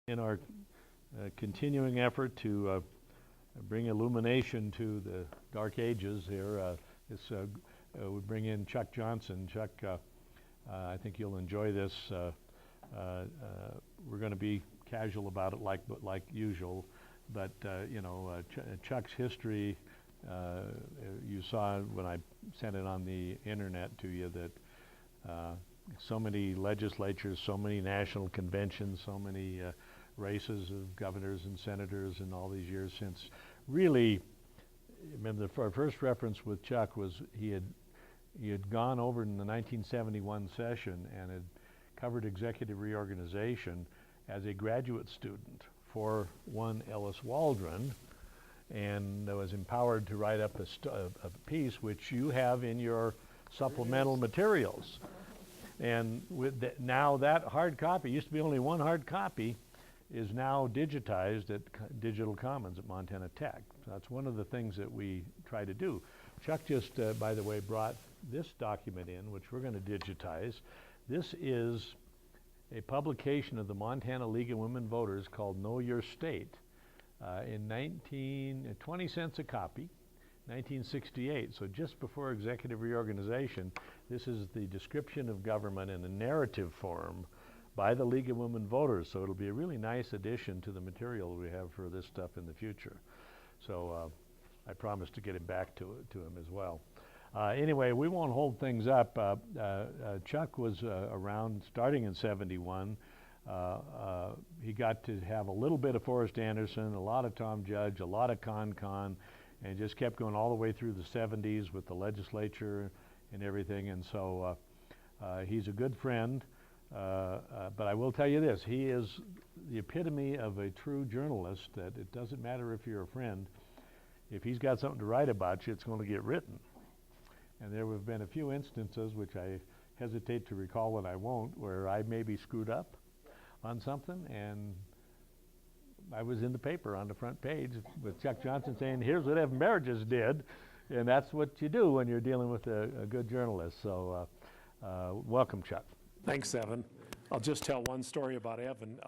In our continuing effort to bring illumination to the dark ages here, we bring in Chuck Johnson. Chuck, I think you'll enjoy this. We're going to be casual about it like usual, but Chuck's history, you saw when I sent it on the internet to you that so many legislatures, so many national conventions, so many races of governors and senators in all these years since. Really, remember our first reference with Chuck was he had gone over in the 1971 session and had covered executive reorganization as a graduate student for one Ellis Waldron, and was empowered to write up a piece which you have in your supplemental materials. And with now that hard copy, used to be only one hard copy, is now digitized at Digital Commons at Montana Tech. So that's one of the things that we try to do. Chuck just, by the way, brought this document in, which we're going to digitize. This is a publication of the Montana League of Women Voters called Know Your State in 20 cents a copy, 1968. So just before executive reorganization, this is the description of government in a narrative form by the League of Women Voters. So it'll be a really nice addition to the material we have for this stuff in the future. So I promise to get it back to him as well. Anyway, we won't hold things up. Chuck was around starting in '71. He got to have a little bit of Forrest Anderson, a lot of Tom Judge, a lot of Con, and just kept going all the way through the '70s with the legislature and everything. And so he's a good friend. But I will tell you this, he is the epitome of a true journalist, that it doesn't matter if you're a friend. If he's got something to write about you, it's going to get written. And there have been a few instances, which I hesitate to recall and I won't, where I maybe screwed up on something, and I was in the paper on the front page with Chuck Johnson saying, here's what Evan Barrages did. And that's what you do when you're dealing with a good journalist. So welcome, Chuck. Thanks, Evan. I'll just tell one story about Evan.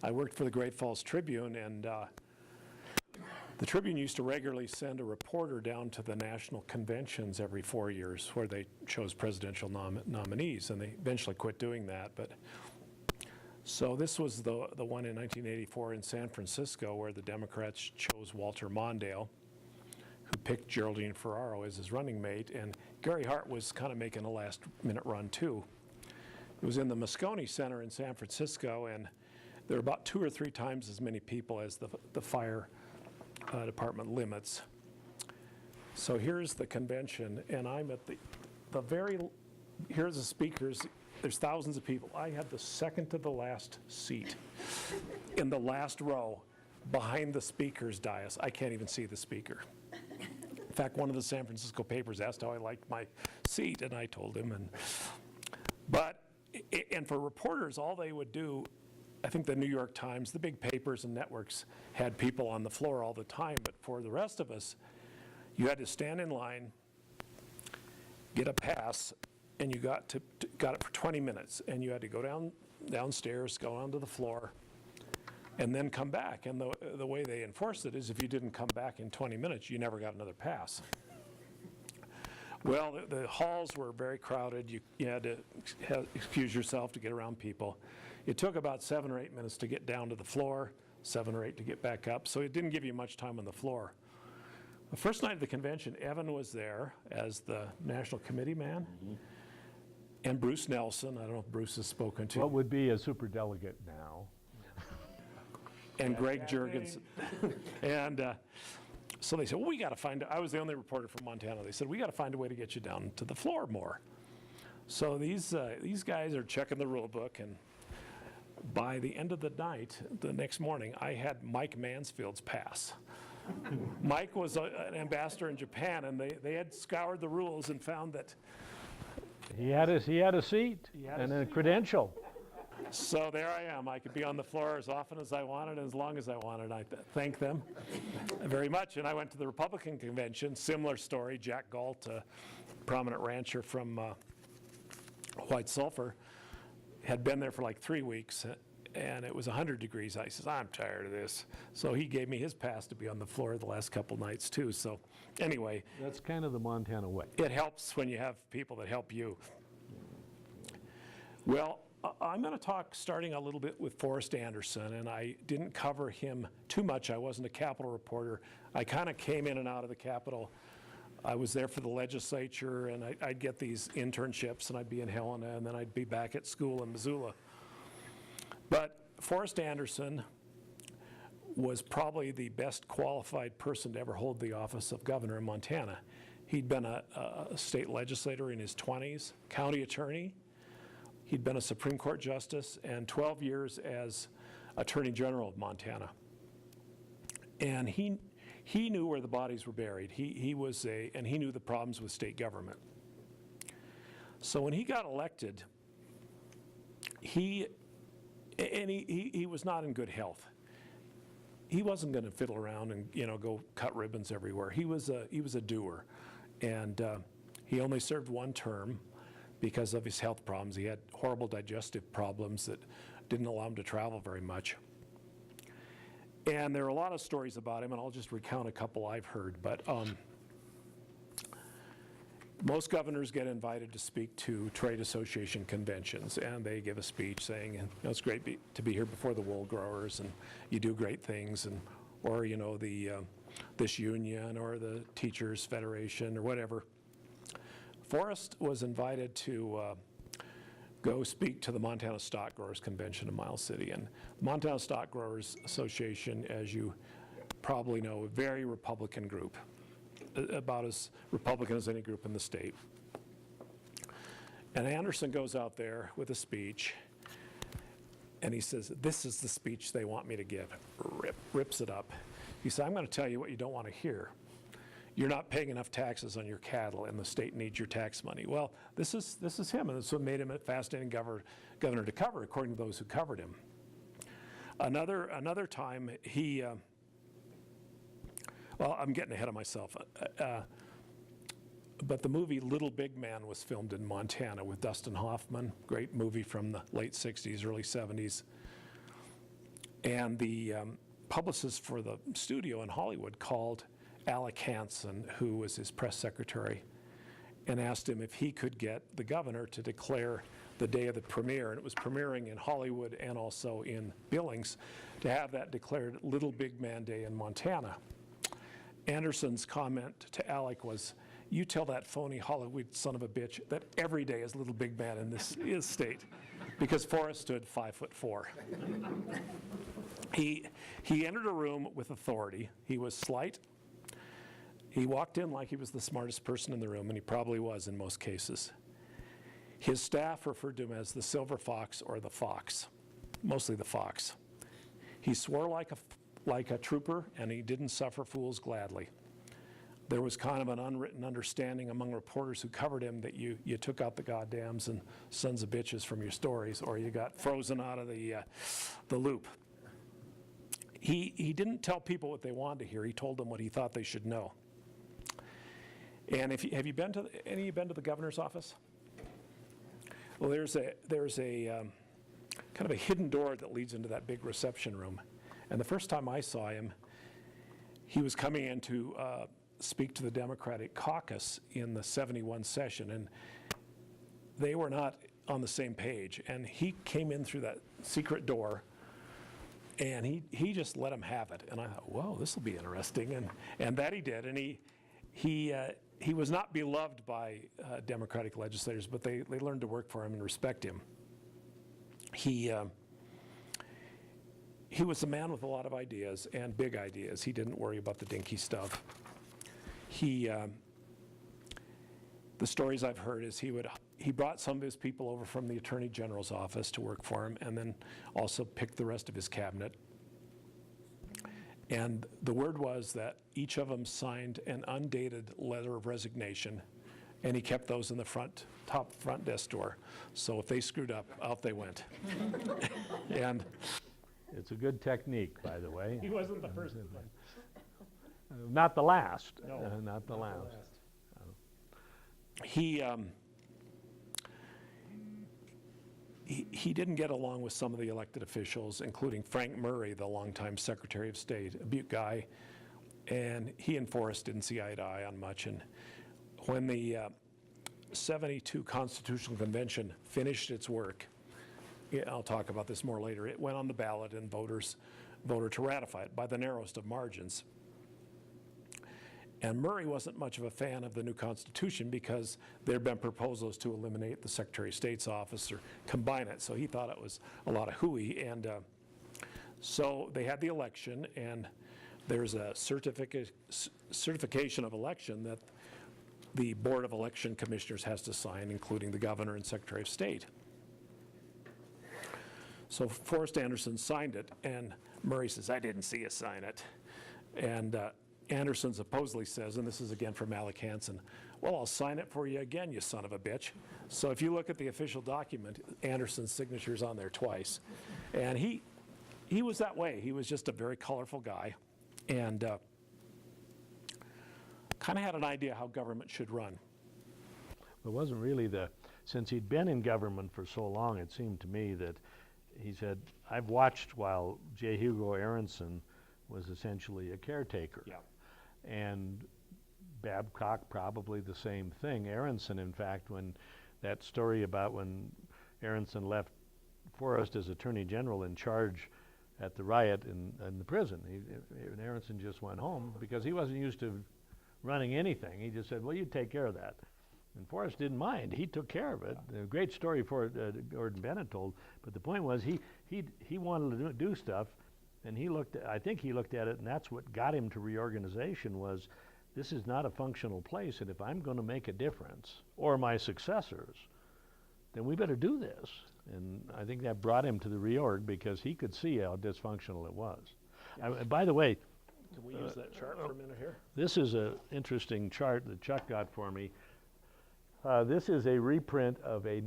I worked for the Great Falls Tribune, and the Tribune used to regularly send a reporter down to the national conventions every 4 years where they chose presidential nominees, and they eventually quit doing that. But so this was the one in 1984 in San Francisco, where the Democrats chose Walter Mondale, who picked Geraldine Ferraro as his running mate, and Gary Hart was kind of making a last-minute run too. It was in the Moscone Center in San Francisco, and there were about 2 or 3 times as many people as the fire department limits. So here's the convention, and I'm at here's the speakers. There's thousands of people. I had the second to the last seat in the last row behind the speaker's dais. I can't even see the speaker. In fact, one of the San Francisco papers asked how I liked my seat, and I told him. And for reporters, all they would do, I think the New York Times, the big papers and networks had people on the floor all the time, but for the rest of us, you had to stand in line, get a pass, and you got it for 20 minutes, and you had to go downstairs, go onto the floor, and then come back. And the way they enforced it is if you didn't come back in 20 minutes, you never got another pass. Well, the halls were very crowded. You had to excuse yourself to get around people. It took about 7 or 8 minutes to get down to the floor, 7 or 8 to get back up, so it didn't give you much time on the floor. The first night of the convention, Evan was there as the national committee man, and Bruce Nelson. I don't know if Bruce has spoken to. What would be a superdelegate now? And Greg Jurgensen. And so they said, well, we got to find, I was the only reporter from Montana. They said, we got to find a way to get you down to the floor more. So these guys are checking the rule book, and by the end of the night, the next morning, I had Mike Mansfield's pass. Mike was an ambassador in Japan, and they had scoured the rules and found that he had a seat and a credential. So there I am. I could be on the floor as often as I wanted and as long as I wanted. I thank them very much. And I went to the Republican convention, similar story. Jack Gov't, a prominent rancher from White Sulphur, had been there for like 3 weeks. and it was 100 degrees. I says, I'm tired of this. So he gave me his pass to be on the floor the last couple nights too. So anyway, That's kind of the Montana way. it helps when you have people that help you. Well, I'm going to talk starting a little bit with Forrest Anderson, and I didn't cover him too much. I wasn't a Capitol reporter. I kind of came in and out of the Capitol. I was there for the legislature, and I'd get these internships, and I'd be in Helena, and then I'd be back at school in Missoula. But Forrest Anderson was probably the best qualified person to ever hold the office of governor in Montana. He'd been a state legislator in his 20s, county attorney. He'd been a Supreme Court justice, and 12 years as Attorney General of Montana. And he knew where the bodies were buried. And he knew the problems with state government. So when he got elected, he was not in good health. He wasn't going to fiddle around and go cut ribbons everywhere. He was a doer, and he only served one term because of his health problems. He had horrible digestive problems that didn't allow him to travel very much. And there are a lot of stories about him, and I'll just recount a couple I've heard. But most governors get invited to speak to trade association conventions, and they give a speech saying, it's great to be here before the wool growers, and you do great things, or this union, or the Teachers Federation, or whatever. Forrest was invited to go speak to the Montana Stock Growers Convention in Miles City. And Montana Stock Growers Association, as you probably know, a very Republican group, about as Republican as any group in the state. And Anderson goes out there with a speech, and he says, this is the speech they want me to give. Rips it up. He said, I'm going to tell you what you don't want to hear. You're not paying enough taxes on your cattle, and the state needs your tax money. Well, this is him, and that's what made him a fascinating governor to cover, according to those who covered him. Another time, well, I'm getting ahead of myself. But the movie Little Big Man was filmed in Montana with Dustin Hoffman, great movie from the late 60s, early 70s. And the publicist for the studio in Hollywood called Alec Hansen, who was his press secretary, and asked him if he could get the governor to declare the day of the premiere, and it was premiering in Hollywood and also in Billings, to have that declared Little Big Man Day in Montana. Anderson's comment to Alec was, you tell that phony Hollywood son of a bitch that every day is Little Big Man in this state, because Forrest stood 5'4". He entered a room with authority. He was slight. He walked in like he was the smartest person in the room, and he probably was in most cases. His staff referred to him as the Silver Fox or the Fox, mostly the Fox. He swore like a trooper, and he didn't suffer fools gladly. There was kind of an unwritten understanding among reporters who covered him that you took out the goddams and sons of bitches from your stories, or you got frozen out of the loop. He didn't tell people what they wanted to hear. He told them what he thought they should know. And have you been to the governor's office? Well, there's a kind of a hidden door that leads into that big reception room. And the first time I saw him, he was coming in to speak to the Democratic caucus in the 71 session, and they were not on the same page. And he came in through that secret door, and he just let him have it. And I thought, whoa, this will be interesting. And that he did. And he was not beloved by Democratic legislators, but they learned to work for him and respect him. He was a man with a lot of ideas, and big ideas. He didn't worry about the dinky stuff. The stories I've heard is he brought some of his people over from the Attorney General's office to work for him, and then also picked the rest of his cabinet. And the word was that each of them signed an undated letter of resignation, and he kept those in the top front desk drawer. So if they screwed up, out they went. And It's a good technique, by the way. he wasn't the first. Not the last. No, not the last. he didn't get along with some of the elected officials, including Frank Murray, the longtime Secretary of State, a Butte guy, and he and Forrest didn't see eye to eye on much. And when the 72 Constitutional Convention finished its work, yeah, I'll talk about this more later, it went on the ballot and voters voted to ratify it by the narrowest of margins. And Murray wasn't much of a fan of the new Constitution because there had been proposals to eliminate the Secretary of State's office or combine it, so he thought it was a lot of hooey. And so they had the election, and there's a certification of election that the Board of Election Commissioners has to sign, including the Governor and Secretary of State. So Forrest Anderson signed it, and Murray says, "I didn't see you sign it." And Anderson supposedly says, and this is again from Alec Hansen, "Well, I'll sign it for you again, you son of a bitch." So if you look at the official document, Anderson's signature's on there twice. And he was that way. He was just a very colorful guy, and kind of had an idea how government should run. It wasn't really since he'd been in government for so long, it seemed to me that he said, I've watched while J. Hugo Aronson was essentially a caretaker. Yeah. And Babcock probably the same thing. Aronson, in fact, when that story about when Aronson left Forrest as Attorney General in charge at the riot in the prison, Aronson just went home because he wasn't used to running anything. He just said, well, you take care of that. And Forrest didn't mind. He took care of it. A great story Gordon Bennett told, but the point was he wanted to do stuff, and I think he looked at it, and that's what got him to reorganization was, this is not a functional place, and if I'm going to make a difference, or my successors, then we better do this. And I think that brought him to the reorg because he could see how dysfunctional it was. By the way, Can we use that chart for a minute here? this is an interesting chart that Chuck got for me. This is a reprint of a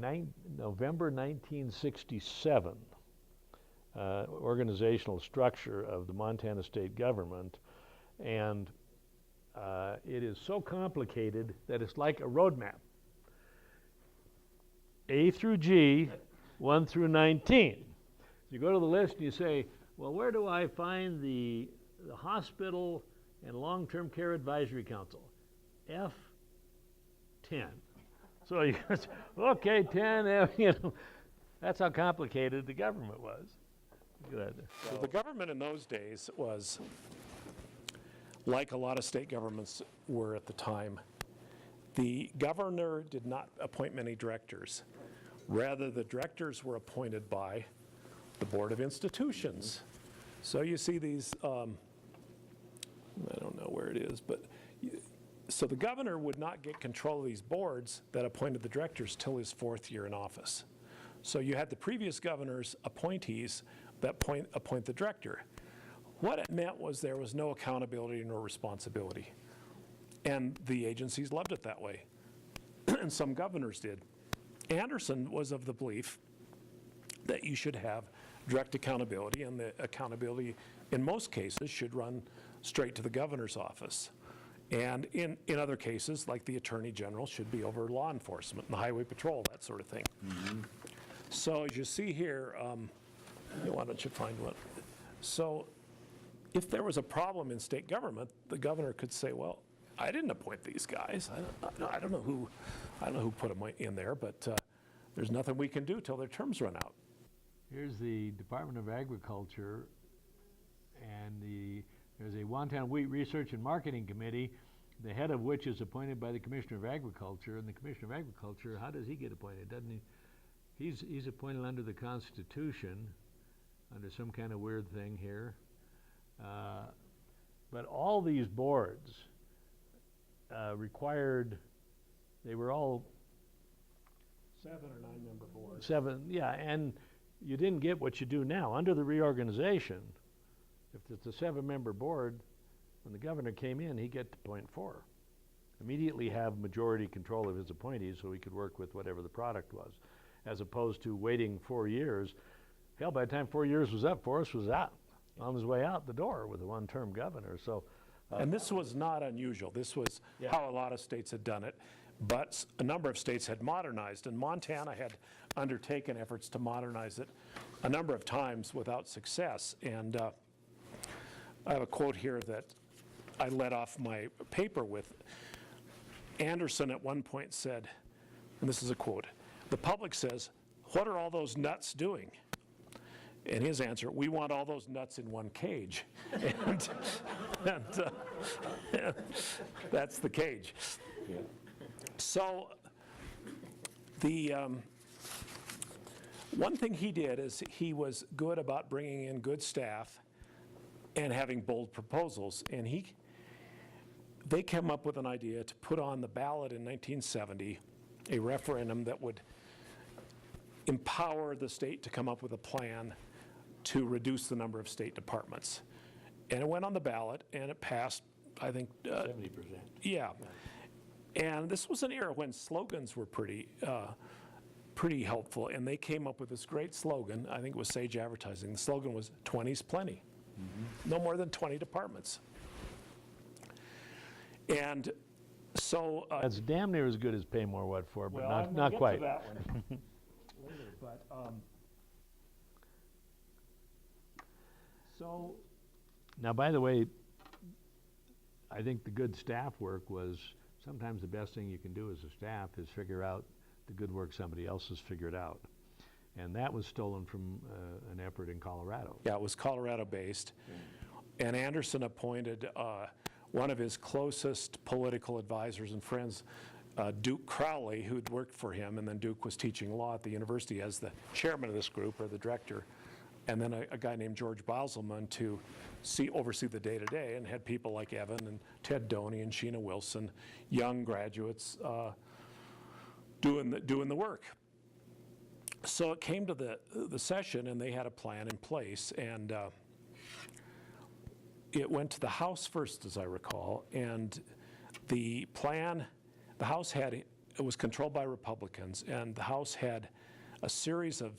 November 1967 organizational structure of the Montana state government, and it is so complicated that it's like a road map. A through G, 1 through 19. You go to the list and you say, well, where do I find the Hospital and Long-Term Care Advisory Council? F10. So you go, okay, 10, you know, that's how complicated the government was. Good. So the government in those days was, like a lot of state governments were at the time, the governor did not appoint many directors. Rather, the directors were appointed by the Board of Institutions. So you see these, I don't know where it is, but so the governor would not get control of these boards that appointed the directors till his 4th year in office. So you had the previous governor's appointees that appoint the director. What it meant was there was no accountability nor responsibility. And the agencies loved it that way. And some governors did. Anderson was of the belief that you should have direct accountability, and the accountability in most cases should run straight to the governor's office. And in other cases, like the Attorney General, should be over law enforcement and the Highway Patrol, that sort of thing. Mm-hmm. So as you see here, why don't you find one? So if there was a problem in state government, the governor could say, well, I didn't appoint these guys. I don't know who put them in there, but there's nothing we can do till their terms run out. Here's the Department of Agriculture, and there's a Montana Wheat Research and Marketing Committee, the head of which is appointed by the Commissioner of Agriculture. And the Commissioner of Agriculture, how does he get appointed? Doesn't he? He's appointed under the Constitution, under some kind of weird thing here. But all these boards required, they were all 7 or 9 member boards. 7, yeah, and you didn't get what you do now. Under the reorganization, if it's a 7-member board, when the governor came in, he get to appoint 4. Immediately have majority control of his appointees so he could work with whatever the product was, as opposed to waiting 4 years. Hell, by the time 4 years was up, Forrest was out, on his way out the door with a one-term governor. So, and this was not unusual. This was how a lot of states had done it. but a number of states had modernized, and Montana had undertaken efforts to modernize it a number of times without success. And I have a quote here that I led off my paper with. Anderson at one point said, and this is a quote, "The public says, 'What are all those nuts doing?' And his answer, 'We want all those nuts in one cage.'" and that's the cage. So the one thing he did is he was good about bringing in good staff and having bold proposals. And they came up with an idea to put on the ballot in 1970 a referendum that would empower the state to come up with a plan to reduce the number of state departments. And it went on the ballot, and it passed, I think. 70%. Yeah. And this was an era when slogans were pretty helpful, and they came up with this great slogan. I think it was Sage Advertising. The slogan was, "20's plenty." No more than 20 departments. And so... That's damn near as good as pay more what for, but well, not, I'm not gonna quite. get to that one later, but so Now, by the way, I think the good staff work was sometimes the best thing you can do as a staff is figure out the good work somebody else has figured out. And that was stolen from an effort in Colorado. yeah, it was Colorado-based, and Anderson appointed one of his closest political advisors and friends, Duke Crowley, who'd worked for him, and then Duke was teaching law at the university as the chairman of this group, or the director, and then a guy named George Bauselman to oversee the day-to-day, and had people like Evan and Ted Doney and Sheena Wilson, young graduates, doing the work. So it came to the session, and they had a plan in place, and it went to the House first, as I recall, and the plan, the House it was controlled by Republicans, and the House had a series of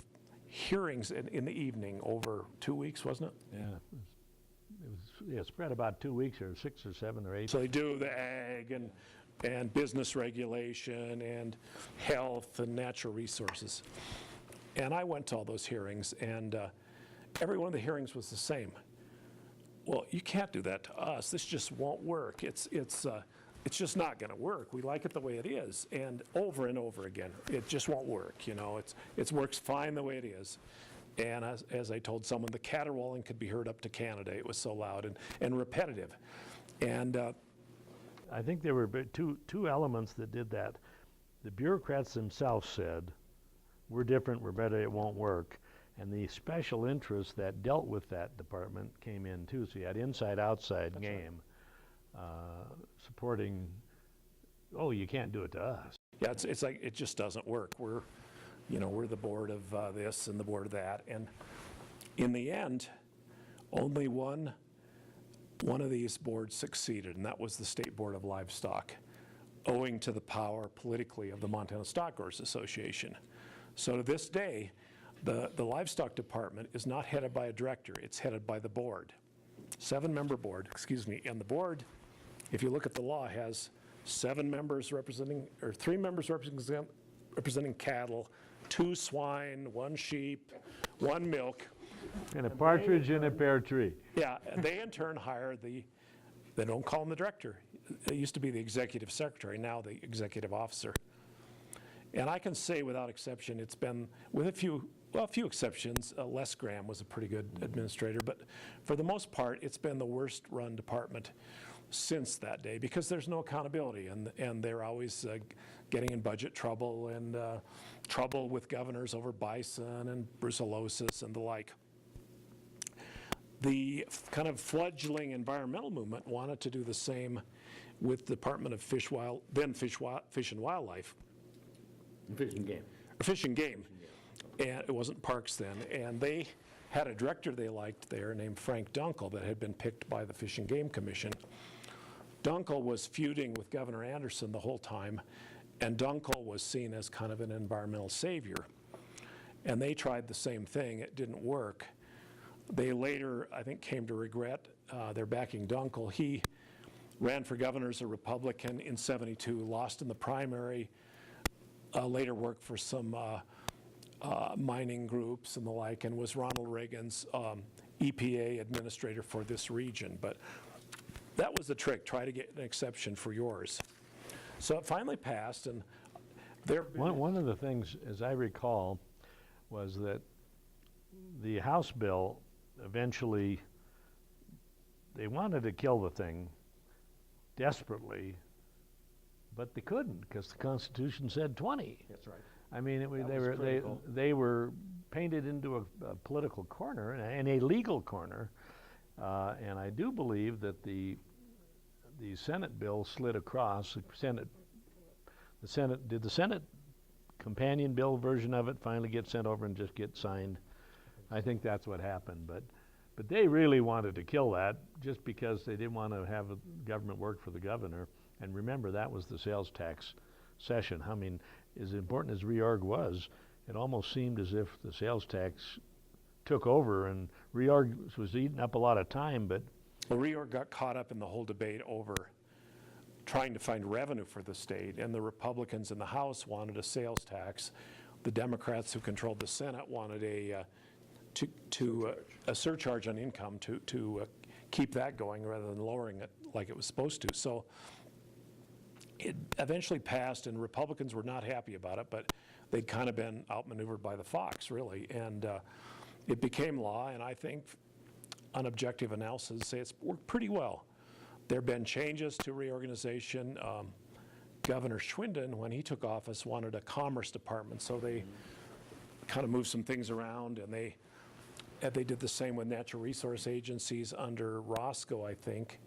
hearings in the evening over 2 weeks, wasn't it? Yeah, it was spread about 2 weeks, or 6 or 7 or 8. So they do the ag and business regulation and health and natural resources. And I went to all those hearings, and every one of the hearings was the same. Well, you can't do that to us. This just won't work. It's just not going to work. We like it the way it is, and over again, it just won't work. You know, it works fine the way it is. And as I told someone, the caterwauling could be heard up to Canada. It was so loud and repetitive. And I think there were two elements that did that. The bureaucrats themselves said, "We're different, we're better, it won't work." And the special interests that dealt with that department came in too. So you had inside-outside game supporting, "Oh, you can't do it to us." yeah, it's like it just doesn't work. We're the board of this and the board of that. And in the end, only one of these boards succeeded, and that was the State Board of Livestock, owing to the power politically of the Montana Stockgrowers Association. So to this day, the livestock department is not headed by a director, it's headed by the board. 7-member board, and the board, if you look at the law, has 7 members representing, or 3 members representing cattle, 2 swine, 1 sheep, 1 milk. And a partridge in a pear tree. Yeah, they in turn hire they don't call him the director. It used to be the executive secretary, now the executive officer. And I can say without exception, it's been, with a few exceptions, Les Graham was a pretty good administrator, but for the most part, it's been the worst run department since that day, because there's no accountability, and they're always getting in budget trouble, and trouble with governors over bison and brucellosis and the like. The kind of fledgling environmental movement wanted to do the same with the Department of Fish and Wildlife. Fish and game. Fish and Game. And it wasn't Parks then. And they had a director they liked there named Frank Dunkel that had been picked by the Fish and Game Commission. Dunkel was feuding with Governor Anderson the whole time, and Dunkel was seen as kind of an environmental savior. And they tried the same thing. It didn't work. They later, I think, came to regret their backing Dunkel. He ran for governor as a Republican in '72, lost in the primary, later worked for some mining groups and the like, and was Ronald Reagan's EPA administrator for this region. But that was the trick, try to get an exception for yours. So it finally passed, and there. One of the things, as I recall, was that the House bill eventually, they wanted to kill the thing desperately, but they couldn't because the Constitution said 20. That's right. I mean, That was critical. they were painted into a political corner and a legal corner, and I do believe that the Senate bill slid across. The Senate companion bill version of it finally get sent over and just get signed. I think that's what happened, but they really wanted to kill that just because they didn't want to have a government work for the governor. And remember, that was the sales tax session. I mean, as important as reorg was, it almost seemed as if the sales tax took over and reorg was eating up a lot of time, but Well, reorg got caught up in the whole debate over trying to find revenue for the state, and the Republicans in the House wanted a sales tax. The Democrats who controlled the Senate wanted a surcharge on income to keep that going rather than lowering it like it was supposed to. So it eventually passed, and Republicans were not happy about it, but they'd kind of been outmaneuvered by the fox, really. And it became law, and I think on objective analysis say it's worked pretty well. There have been changes to reorganization. Governor Schwinden, when he took office, wanted a commerce department, so they kind of moved some things around, and they did the same with natural resource agencies under Roscoe, I think,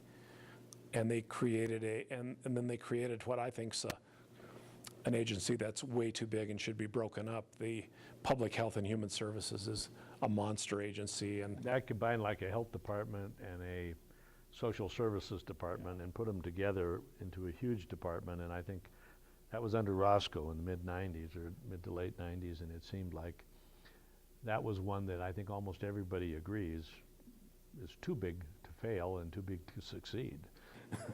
and they created and then they created what I think's an agency that's way too big and should be broken up. The Public Health and Human Services is a monster agency, and that combined like a health department and a social services department and put them together into a huge department. And I think that was under Roscoe in the mid-90s or mid to late 90s, and it seemed like that was one that I think almost everybody agrees is too big to fail and too big to succeed.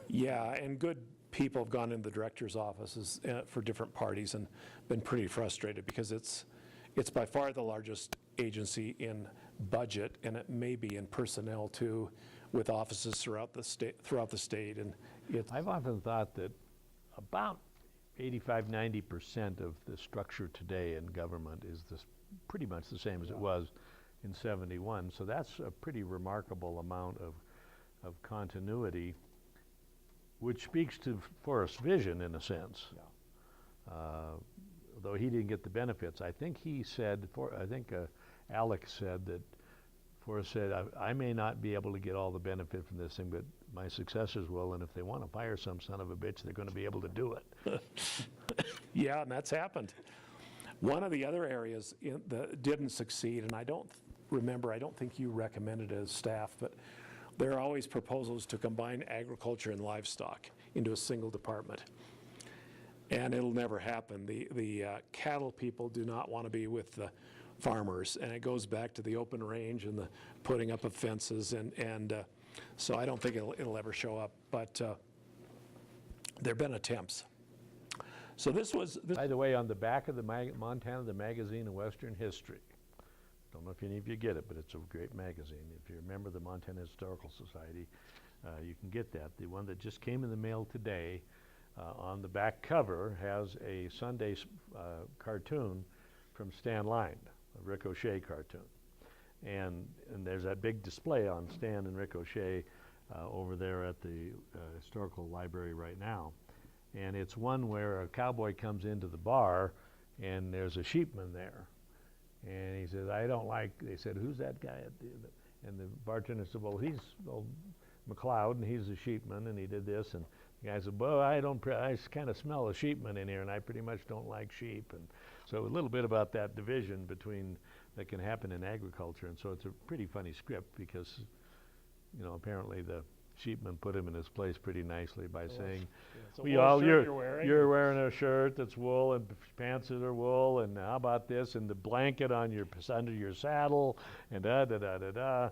yeah, and good people have gone into the director's offices for different parties and been pretty frustrated because it's by far the largest agency in budget, and it may be in personnel too, with offices throughout the state. And I've often thought that about 85–90% of the structure today in government is pretty much the same as it was in '71. So that's a pretty remarkable amount of continuity, which speaks to Forrest's vision in a sense. Though he didn't get the benefits, I think he said, Alex said that Forrest said, I may not be able to get all the benefit from this thing, but my successors will, and if they want to fire some son of a bitch, they're going to be able to do it. Yeah, and that's happened. One of the other areas that didn't succeed, and I don't think you recommended it as staff, but there are always proposals to combine agriculture and livestock into a single department. And it'll never happen. The cattle people do not want to be with the farmers, and it goes back to the open range and the putting up of fences, and so I don't think it'll ever show up, but there have been attempts. So this was... By the way, on the back of the Montana, the magazine of Western History, don't know if any of you get it, but it's a great magazine. If you remember the Montana Historical Society, you can get that. The one that just came in the mail today, on the back cover has a Sunday cartoon from Stan Line, a Ricochet cartoon. And there's that big display on Stan and Ricochet over there at the Historical Library right now. And it's one where a cowboy comes into the bar and there's a sheepman there. And he says, they said, who's that guy? And the bartender said, well, he's McLeod, and he's a sheepman, and he did this. And the guy said, well, I kind of smell a sheepman in here, and I pretty much don't like sheep. And so a little bit about that division that can happen in agriculture. And so it's a pretty funny script because, apparently the sheepman put him in his place pretty nicely by saying, you're wearing a shirt that's wool and pants that are wool, and how about this, and the blanket under your saddle, and da-da-da-da-da.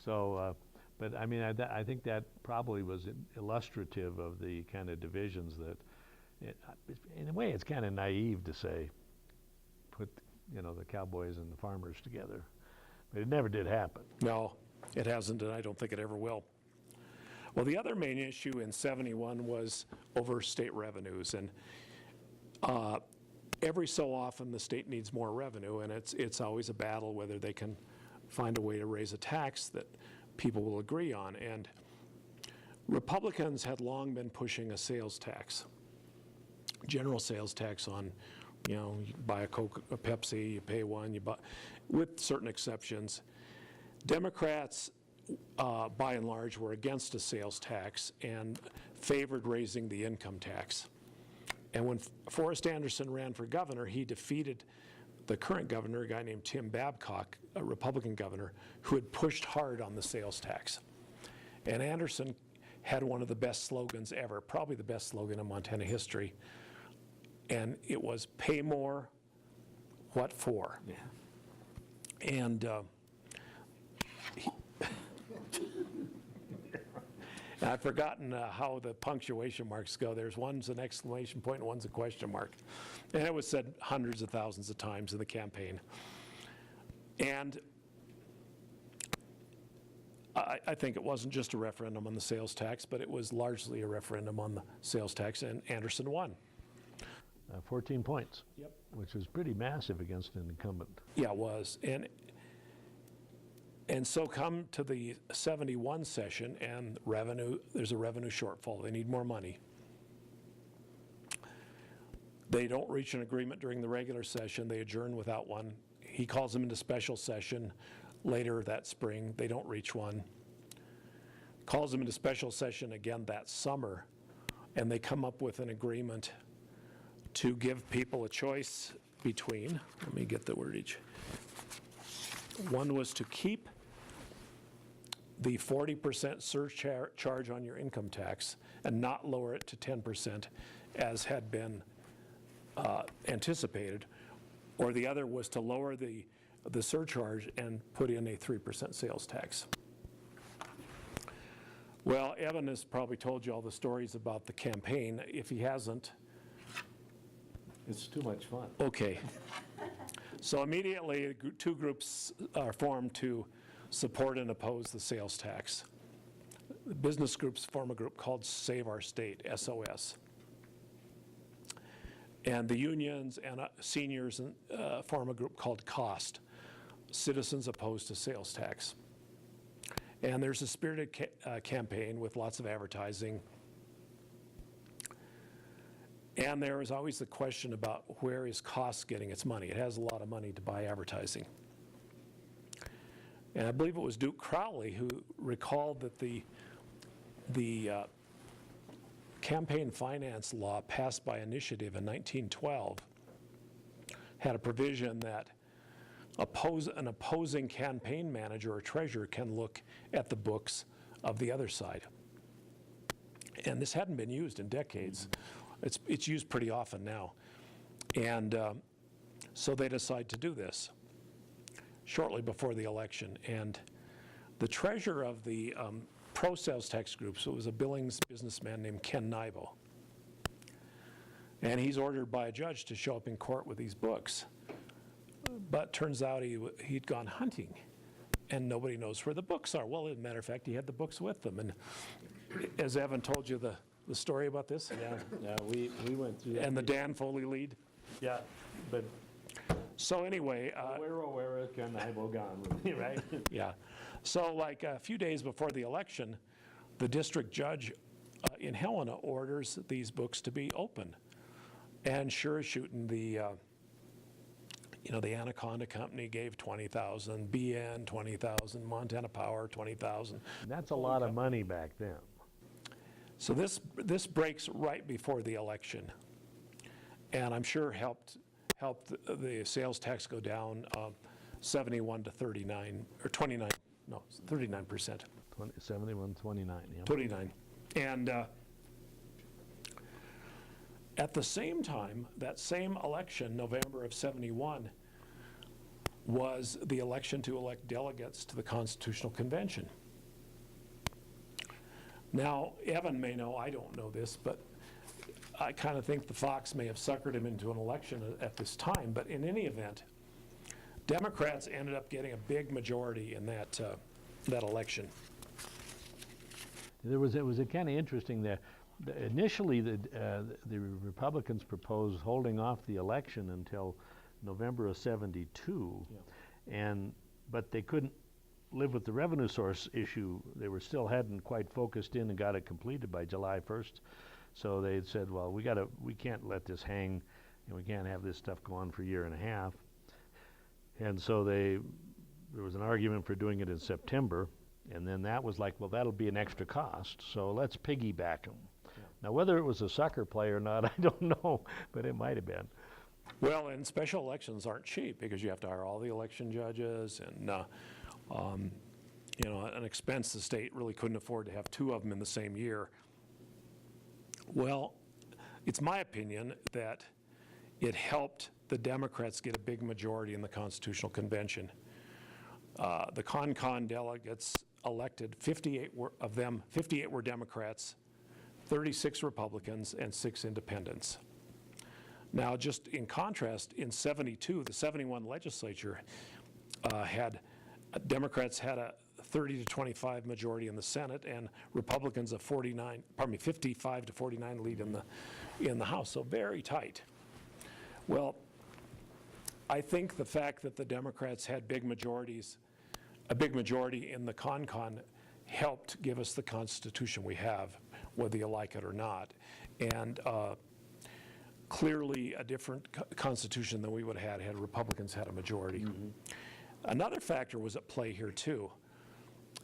So, But I mean, I think that probably was illustrative of the kind of divisions that, in a way, it's kind of naive to say, put, the cowboys and the farmers together. But it never did happen. No, it hasn't, and I don't think it ever will. Well, the other main issue in 71 was over state revenues, and every so often the state needs more revenue, and it's always a battle whether they can find a way to raise a tax that people will agree on. And Republicans had long been pushing a sales tax, general sales tax on, you buy a Coke, a Pepsi, you pay one, you buy, with certain exceptions. Democrats, by and large, were against a sales tax and favored raising the income tax. And when Forrest Anderson ran for governor, he defeated the current governor, a guy named Tim Babcock, a Republican governor, who had pushed hard on the sales tax. And Anderson had one of the best slogans ever, probably the best slogan in Montana history, and it was, "Pay more, what for?" Yeah. And I've forgotten how the punctuation marks go. One's an exclamation point and one's a question mark. And it was said hundreds of thousands of times in the campaign. And I think it wasn't just a referendum on the sales tax, but it was largely a referendum on the sales tax, and Anderson won. 14 points. Yep. Which was pretty massive against an incumbent. Yeah, it was. And so come to the 71 session, and there's a revenue shortfall. They need more money. They don't reach an agreement during the regular session. They adjourn without one. He calls them into special session later that spring. They don't reach one. Calls them into special session again that summer, and they come up with an agreement to give people a choice between, let me get the wordage. One was to keep the 40% surcharge on your income tax and not lower it to 10% as had been anticipated, or the other was to lower the surcharge and put in a 3% sales tax. Well, Evan has probably told you all the stories about the campaign. If he hasn't, It's too much fun. okay. So immediately, two groups are formed to support and oppose the sales tax. The business groups form a group called Save Our State, SOS. And the unions and seniors form a group called COST, Citizens Opposed to Sales Tax. And there's a spirited campaign with lots of advertising. And there is always the question about where is COST getting its money. It has a lot of money to buy advertising. And I believe it was Duke Crowley who recalled that the campaign finance law passed by initiative in 1912 had a provision that an opposing campaign manager or treasurer can look at the books of the other side. And this hadn't been used in decades. It's used pretty often now. And so they decide to do this shortly before the election. And the treasurer of the pro-sales tax group, so it was a Billings businessman named Ken Nybo. And he's ordered by a judge to show up in court with these books. But turns out he'd gone hunting, and nobody knows where the books are. Well, as a matter of fact, he had the books with them. And as Evan told you the story about this? Yeah, we went through that. And the Dan Foley lead? Yeah, but So anyway, where can I go gone with me, right? yeah. So like a few days before the election, the district judge in Helena orders these books to be open. And sure as shooting, the Anaconda Company gave $20,000, BN $20,000, Montana Power $20,000. That's a lot of money back then. So this breaks right before the election, and I'm sure helped the sales tax go down 71 to 39 or 29, no 39%. 71, 29, yeah. 29, and at the same time, that same election, November of 71, was the election to elect delegates to the Constitutional Convention. Now, Evan may know, I don't know this, but I kind of think the Fox may have suckered him into an election at this time, but in any event, Democrats ended up getting a big majority in that election. It was kind of interesting that initially the Republicans proposed holding off the election until November of '72, but they couldn't live with the revenue source issue. They hadn't quite focused in and got it completed by July 1st. So they said, well, we can't let this hang, and we can't have this stuff go on for a year and a half. And so there was an argument for doing it in September, and then that was like, well, that'll be an extra cost, so let's piggyback them. Yeah. Now, whether it was a sucker play or not, I don't know, but it might have been. Well, and special elections aren't cheap because you have to hire all the election judges, and an expense the state really couldn't afford to have two of them in the same year. Well, it's my opinion that it helped the Democrats get a big majority in the Constitutional Convention. The con delegates elected, 58 of them, 58 were Democrats, 36 Republicans, and 6 independents. Now, just in contrast, in '72, the '71 legislature Democrats had a 30 to 25 majority in the Senate, and Republicans a 55 to 49 lead in the House, so very tight. Well, I think the fact that the Democrats had a big majority in the con helped give us the Constitution we have, whether you like it or not. And clearly a different Constitution than we would have had Republicans had a majority. Mm-hmm. Another factor was at play here too.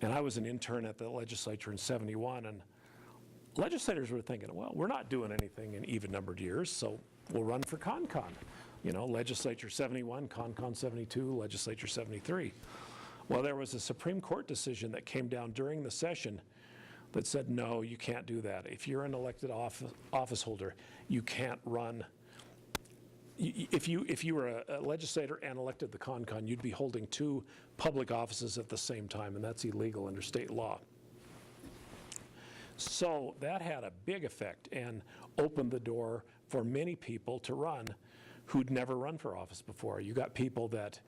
And I was an intern at the legislature in '71, and legislators were thinking, well, we're not doing anything in even-numbered years, so we'll run for con. Legislature '71, con '72, legislature '73. Well, there was a Supreme Court decision that came down during the session that said, no, you can't do that. If you're an elected office holder, you can't run. If you were a legislator and elected the con, you'd be holding 2 public offices at the same time, and that's illegal under state law. So that had a big effect and opened the door for many people to run who'd never run for office before. You got people that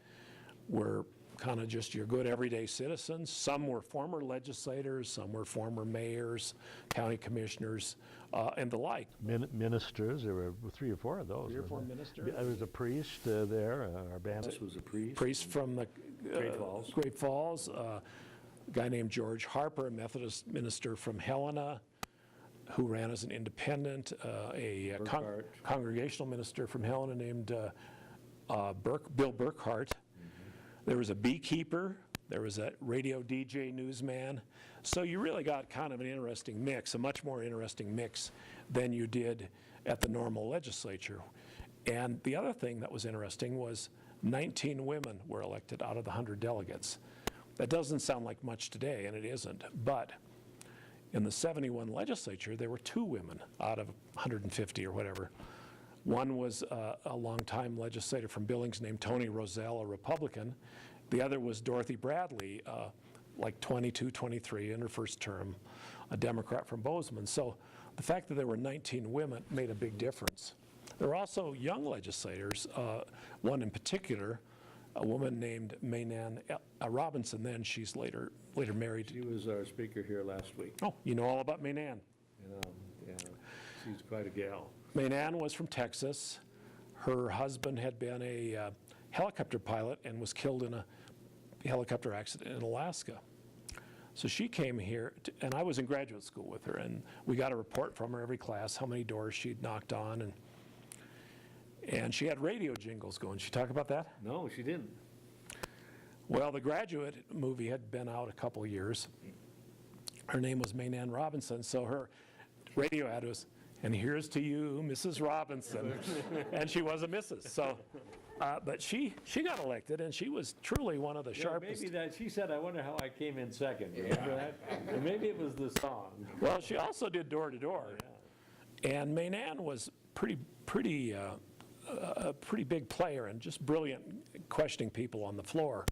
were kind of just your good everyday citizens. Some were former legislators, some were former mayors, county commissioners, and the like. Ministers, there were 3 or 4 of those. 3 or 4 ministers? There was a priest there, our band was a priest. Priest from the Great Falls, a guy named George Harper, a Methodist minister from Helena, who ran as an independent, a congregational minister from Helena named Bill Burkhart. There was a beekeeper, there was a radio DJ newsman. So you really got kind of an interesting mix, a much more interesting mix than you did at the normal legislature. And the other thing that was interesting was 19 women were elected out of the 100 delegates. That doesn't sound like much today, and it isn't, but in the '71 legislature, there were 2 women out of 150 or whatever. One was a longtime legislator from Billings named Tony Rozelle, a Republican. The other was Dorothy Bradley, like 22, 23 in her first term, a Democrat from Bozeman. So the fact that there were 19 women made a big difference. There were also young legislators, one in particular, a woman named Maynan Robinson. Then she's later married. She was our speaker here last week. Oh, you know all about Maynan. Yeah, she's quite a gal. Maynan was from Texas. Her husband had been a helicopter pilot and was killed in a helicopter accident in Alaska. So she came here, and I was in graduate school with her, and we got a report from her every class, how many doors she'd knocked on, and she had radio jingles going. She talk about that? No, she didn't. Well, the Graduate movie had been out a couple of years. Her name was Maynan Robinson, so her radio ad was, "And here's to you, Mrs. Robinson." And she was a Mrs. So, but she got elected, and she was truly one of the sharpest. Maybe that, she said, I wonder how I came in second. Remember that? And maybe it was the song. Well, she also did door to door. And Maynan was a pretty big player and just brilliant questioning people on the floor.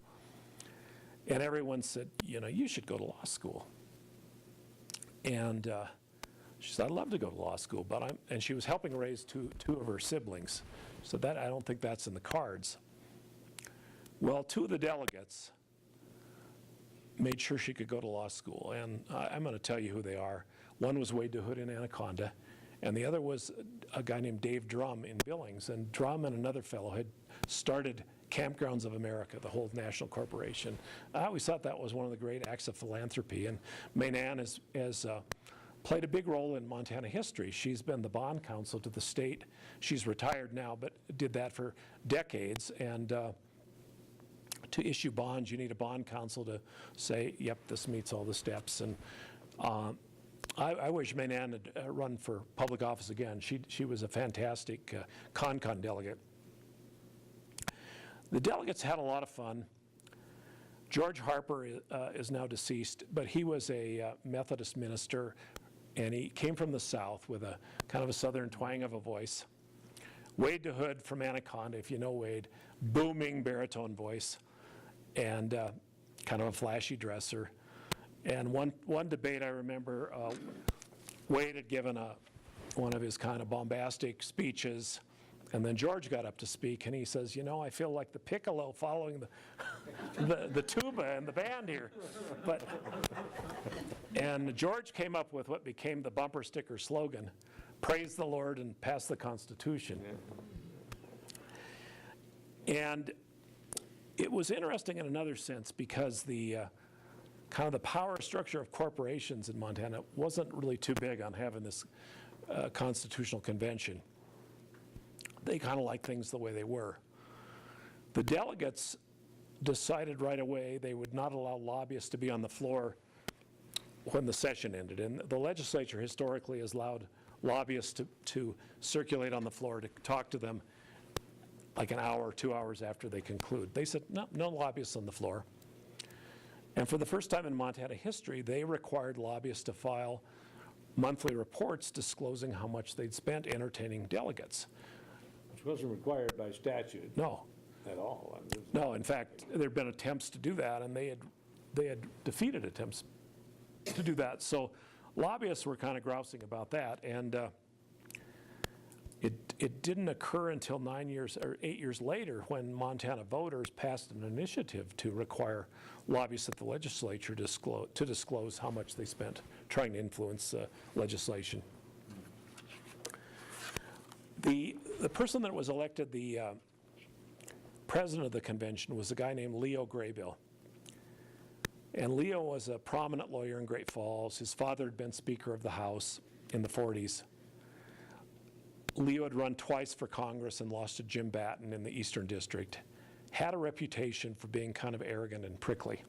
And everyone said, you should go to law school. And she said, I'd love to go to law school, but and she was helping raise two of her siblings. So that, I don't think that's in the cards. Well, two of the delegates made sure she could go to law school, and I'm going to tell you who they are. One was Wade DeHood in Anaconda, and the other was a guy named Dave Drum in Billings. And Drum and another fellow had started Campgrounds of America, the whole national corporation. I always thought that was one of the great acts of philanthropy, and Maynann has played a big role in Montana history. She's been the bond counsel to the state. She's retired now, but did that for decades. And to issue bonds, you need a bond counsel to say, yep, this meets all the steps. And I wish Maynann had run for public office again. She was a fantastic con delegate. The delegates had a lot of fun. George Harper is now deceased, but he was a Methodist minister, and he came from the South with a kind of a Southern twang of a voice. Wade DeHood from Anaconda, if you know Wade, booming baritone voice, and kind of a flashy dresser. And one debate I remember, Wade had given one of his kind of bombastic speeches, and then George got up to speak, and he says, you know, I feel like the piccolo following the tuba and the band here. And George came up with what became the bumper sticker slogan, praise the Lord and pass the Constitution. And it was interesting in another sense because the kind of the power structure of corporations in Montana wasn't really too big on having this constitutional convention. They kind of liked things the way they were. The delegates decided right away they would not allow lobbyists to be on the floor when the session ended. And the legislature historically has allowed lobbyists to circulate on the floor, to talk to them like an hour or 2 hours after they conclude. They said, no lobbyists on the floor. And for the first time in Montana history, they required lobbyists to file monthly reports disclosing how much they'd spent entertaining delegates. Which wasn't required by statute. No. At all. No, in fact, there had been attempts to do that, and they had defeated attempts to do that. So lobbyists were kind of grousing about that, and it didn't occur until 8 years later when Montana voters passed an initiative to require lobbyists at the legislature to disclose how much they spent trying to influence legislation. The person that was elected the president of the convention was a guy named Leo Graybill. And Leo was a prominent lawyer in Great Falls. His father had been Speaker of the House in the 40s. Leo had run twice for Congress and lost to Jim Batten in the Eastern District. Had a reputation for being kind of arrogant and prickly.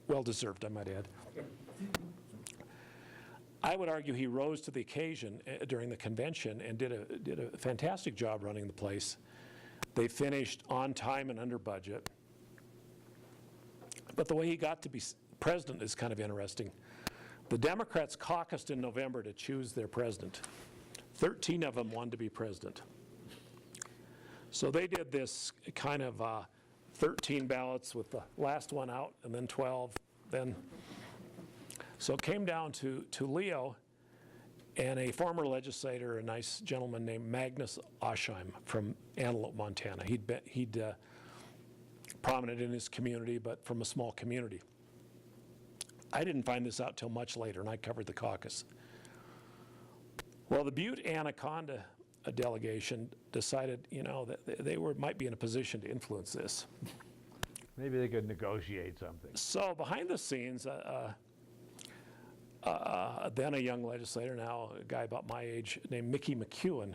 Well-deserved, I might add. I would argue he rose to the occasion during the convention and did a fantastic job running the place. They finished on time and under budget. But the way he got to be president is kind of interesting. The Democrats caucused in November to choose their president. 13 of them wanted to be president. So they did this kind of 13 ballots with the last one out, and then 12. So it came down to Leo and a former legislator, a nice gentleman named Magnus Oshheim from Antelope, Montana. He'd prominent in his community, but from a small community. I didn't find this out till much later, and I covered the caucus. Well, the Butte Anaconda delegation decided, that they might be in a position to influence this. Maybe they could negotiate something. So behind the scenes, then a young legislator, now a guy about my age, named Mickey McEwen,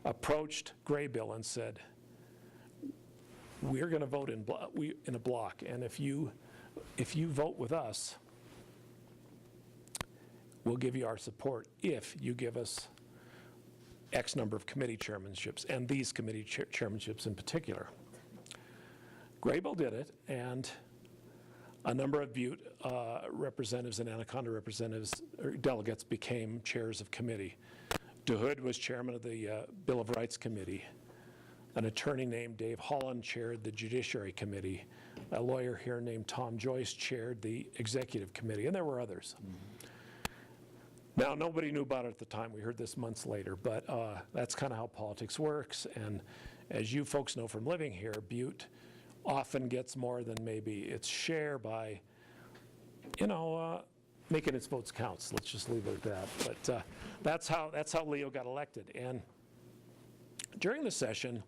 approached Graybill and said, we're going to vote in a block, and if you vote with us, we'll give you our support if you give us X number of committee chairmanships, and these committee chairmanships in particular. Graybill did it, and a number of Butte representatives and Anaconda representatives, or delegates, became chairs of committee. DeHood was chairman of the Bill of Rights Committee. An attorney named Dave Holland chaired the Judiciary Committee. A lawyer here named Tom Joyce chaired the Executive Committee, and there were others. Now, nobody knew about it at the time. We heard this months later, but that's kind of how politics works. And as you folks know from living here, Butte often gets more than maybe its share by, making its votes count. Let's just leave it at that. But that's how Leo got elected. And during the session,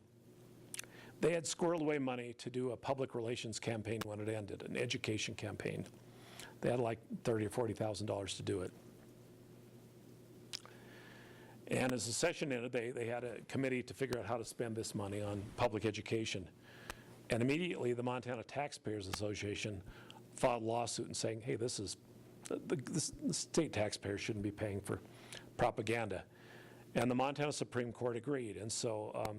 they had squirreled away money to do a public relations campaign when it ended, an education campaign. They had like $30,000 or $40,000 to do it. And as the session ended, they had a committee to figure out how to spend this money on public education. And immediately, the Montana Taxpayers Association filed a lawsuit and saying, hey, this is, the state taxpayers shouldn't be paying for propaganda. And the Montana Supreme Court agreed. And so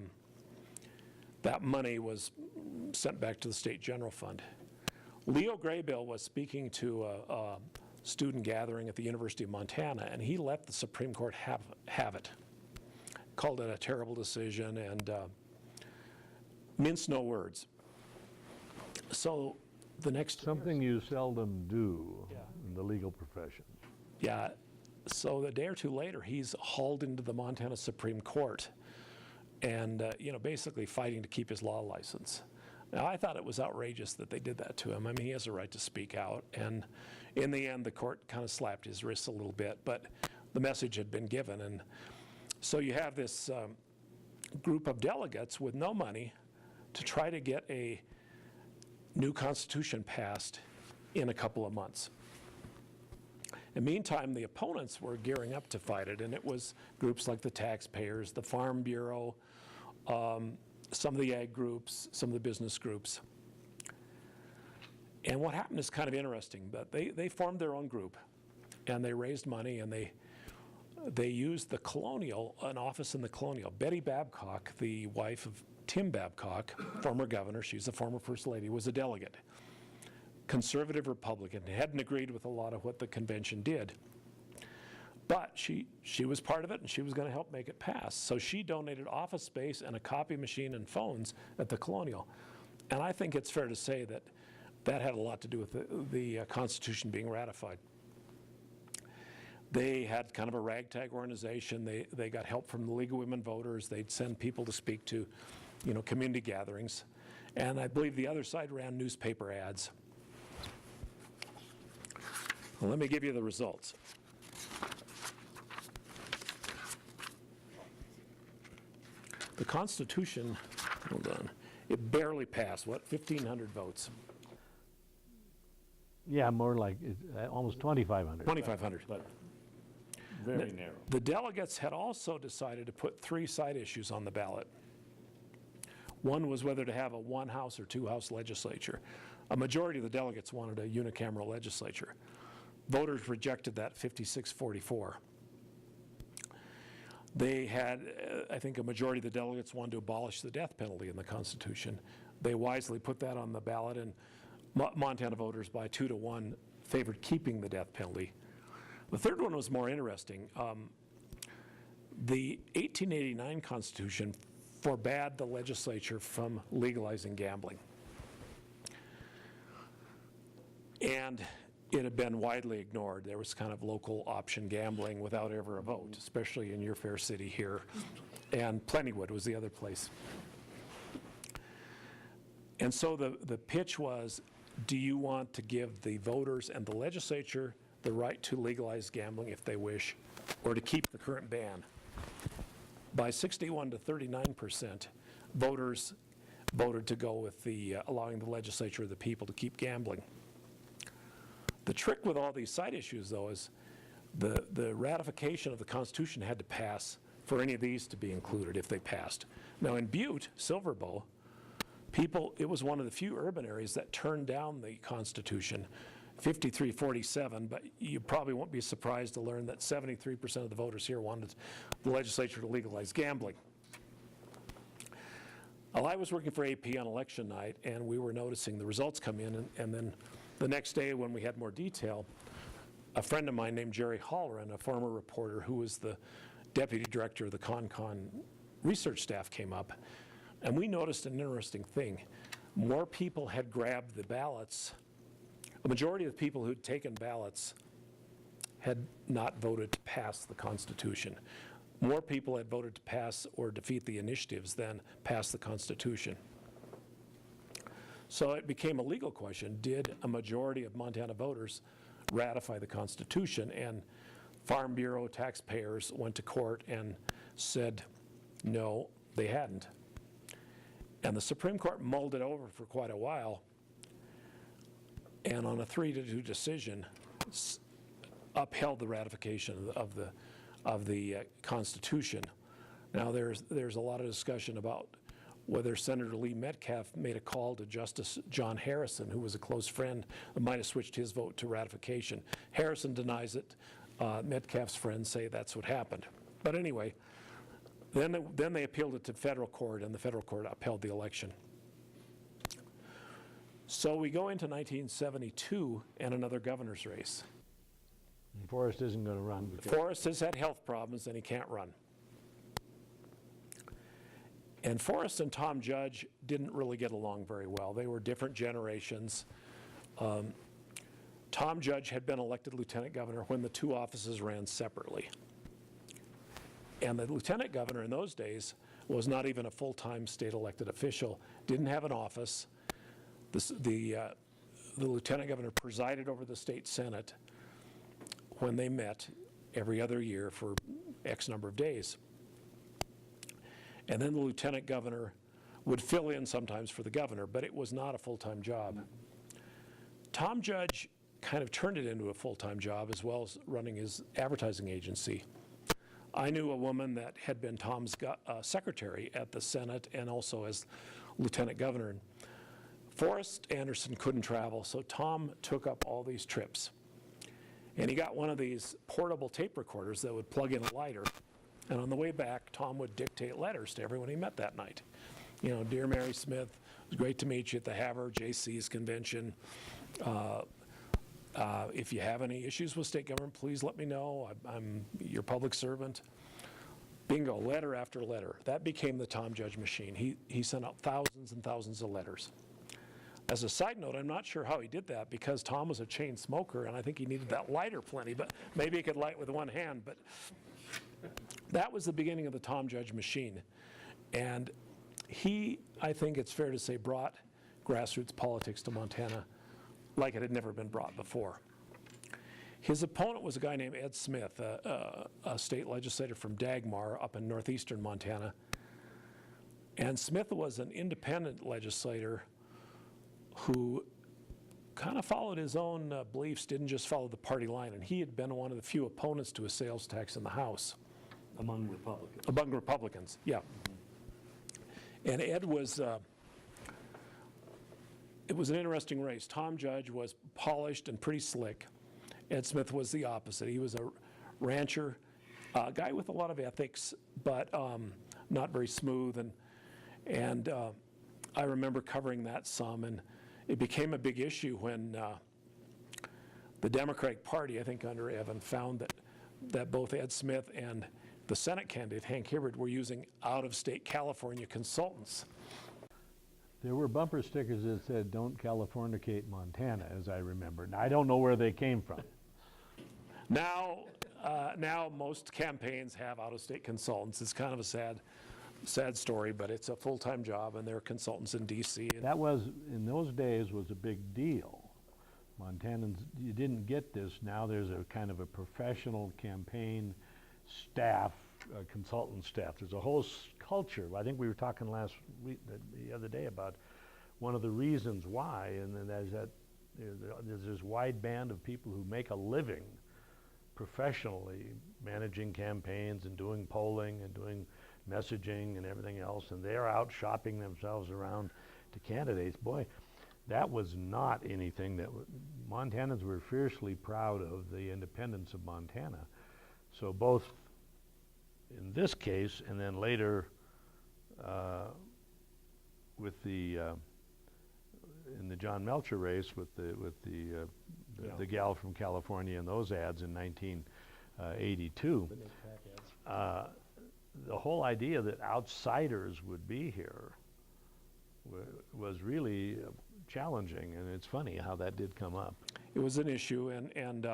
that money was sent back to the state general fund. Leo Graybill was speaking to a student gathering at the University of Montana, and he let the Supreme Court have it. Called it a terrible decision and minced no words. So the next... Something you seldom do in the legal profession. Yeah, so a day or two later, he's hauled into the Montana Supreme Court and, basically fighting to keep his law license. Now, I thought it was outrageous that they did that to him. I mean, he has a right to speak out. And in the end, the court kind of slapped his wrists a little bit, but the message had been given. And so you have this group of delegates with no money to try to get a new constitution passed in a couple of months. In the meantime, the opponents were gearing up to fight it, and it was groups like the taxpayers, the Farm Bureau, some of the ag groups, some of the business groups. And what happened is kind of interesting, but they formed their own group, and they raised money, and they used the Colonial, an office in the Colonial. Betty Babcock, the wife of Tim Babcock, former governor, she's a former first lady, was a delegate. Conservative Republican, hadn't agreed with a lot of what the convention did. But she was part of it, and she was going to help make it pass. So she donated office space and a copy machine and phones at the Colonial. And I think it's fair to say that that had a lot to do with the Constitution being ratified. They had kind of a ragtag organization. They got help from the League of Women Voters. They'd send people to speak to, community gatherings. And I believe the other side ran newspaper ads. Well, let me give you the results. The Constitution, hold on, it barely passed, 1,500 votes? Yeah, more like almost 2,500. 2,500. But very narrow. The delegates had also decided to put 3 side issues on the ballot. One was whether to have a one-house or two-house legislature. A majority of the delegates wanted a unicameral legislature. Voters rejected that 56-44. They had, I think a majority of the delegates wanted to abolish the death penalty in the Constitution. They wisely put that on the ballot, and Montana voters by 2-1 favored keeping the death penalty. The third one was more interesting. The 1889 Constitution forbade the legislature from legalizing gambling. And it had been widely ignored. There was kind of local option gambling without ever a vote, especially in your fair city here. And Plentywood was the other place. And so the pitch was, do you want to give the voters and the legislature the right to legalize gambling if they wish, or to keep the current ban? By 61 to 39%, voters voted to go with the allowing the legislature or the people to keep gambling. The trick with all these side issues, though, is the ratification of the Constitution had to pass for any of these to be included if they passed. Now in Butte, Silverbow, it was one of the few urban areas that turned down the Constitution, 53-47, but you probably won't be surprised to learn that 73% of the voters here wanted the legislature to legalize gambling. Well, I was working for AP on election night, and we were noticing the results come in, and then the next day when we had more detail, a friend of mine named Jerry Halloran, a former reporter who was the deputy director of the CONCON research staff, came up, and we noticed an interesting thing. More people had grabbed the ballots. A majority of the people who'd taken ballots had not voted to pass the Constitution. More people had voted to pass or defeat the initiatives than pass the Constitution. So it became a legal question. Did a majority of Montana voters ratify the Constitution? And Farm Bureau taxpayers went to court and said, no, they hadn't. And the Supreme Court mulled it over for quite a while, and on a 3-2 decision, upheld the ratification of the Constitution. Now, there's a lot of discussion about whether Senator Lee Metcalf made a call to Justice John Harrison, who was a close friend, that might have switched his vote to ratification. Harrison denies it. Metcalf's friends say that's what happened. But anyway, then they appealed it to federal court, and the federal court upheld the election. So we go into 1972 and another governor's race. Forrest isn't going to run. Forrest has had health problems and he can't run. And Forrest and Tom Judge didn't really get along very well. They were different generations. Tom Judge had been elected lieutenant governor when the two offices ran separately. And the lieutenant governor in those days was not even a full-time state elected official, didn't have an office. The lieutenant governor presided over the state senate when they met every other year for X number of days. And then the lieutenant governor would fill in sometimes for the governor, but it was not a full-time job. Tom Judge kind of turned it into a full-time job as well as running his advertising agency. I knew a woman that had been Tom's secretary at the Senate and also as lieutenant governor. Forrest Anderson couldn't travel, so Tom took up all these trips. And he got one of these portable tape recorders that would plug in a lighter. And on the way back, Tom would dictate letters to everyone he met that night. You know, dear Mary Smith, it was great to meet you at the Havre JC's convention. If you have any issues with state government, please let me know. I'm your public servant. Bingo, letter after letter. That became the Tom Judge machine. He sent out thousands and thousands of letters. As a side note, I'm not sure how he did that because Tom was a chain smoker and I think he needed that lighter plenty, but maybe he could light with one hand. But that was the beginning of the Tom Judge machine. And he, I think it's fair to say, brought grassroots politics to Montana like it had never been brought before. His opponent was a guy named Ed Smith, a state legislator from Dagmar up in northeastern Montana. And Smith was an independent legislator who kind of followed his own beliefs, didn't just follow the party line. And he had been one of the few opponents to a sales tax in the House. Among Republicans. Among Republicans, yeah. And Ed was, it was an interesting race. Tom Judge was polished and pretty slick. Ed Smith was the opposite. He was a rancher, a guy with a lot of ethics, but not very smooth. And I remember covering that some, and it became a big issue when the Democratic Party, I think under Evan, found that both Ed Smith and the Senate candidate, Hank Hibbard, were using out-of-state California consultants. There were bumper stickers that said, "Don't Californicate Montana," as I remember. Now, I don't know where they came from. Now most campaigns have out-of-state consultants. It's kind of a sad story, but it's a full-time job, and there are consultants in D.C. That was, in those days, was a big deal. Montanans, you didn't get this. Now there's a kind of a professional campaign staff, consultant staff. There's a whole culture. I think we were talking last week, the other day, about one of the reasons why, and then there's this wide band of people who make a living professionally managing campaigns and doing polling and doing messaging and everything else, and they're out shopping themselves around to candidates. Boy, that was not anything that Montanans were fiercely proud of, the independence of Montana. So both in this case and then later with the in the John Melcher race with the gal from California and those ads in 1982, the whole idea that outsiders would be here was really challenging, and it's funny how that did come up. It was an issue, and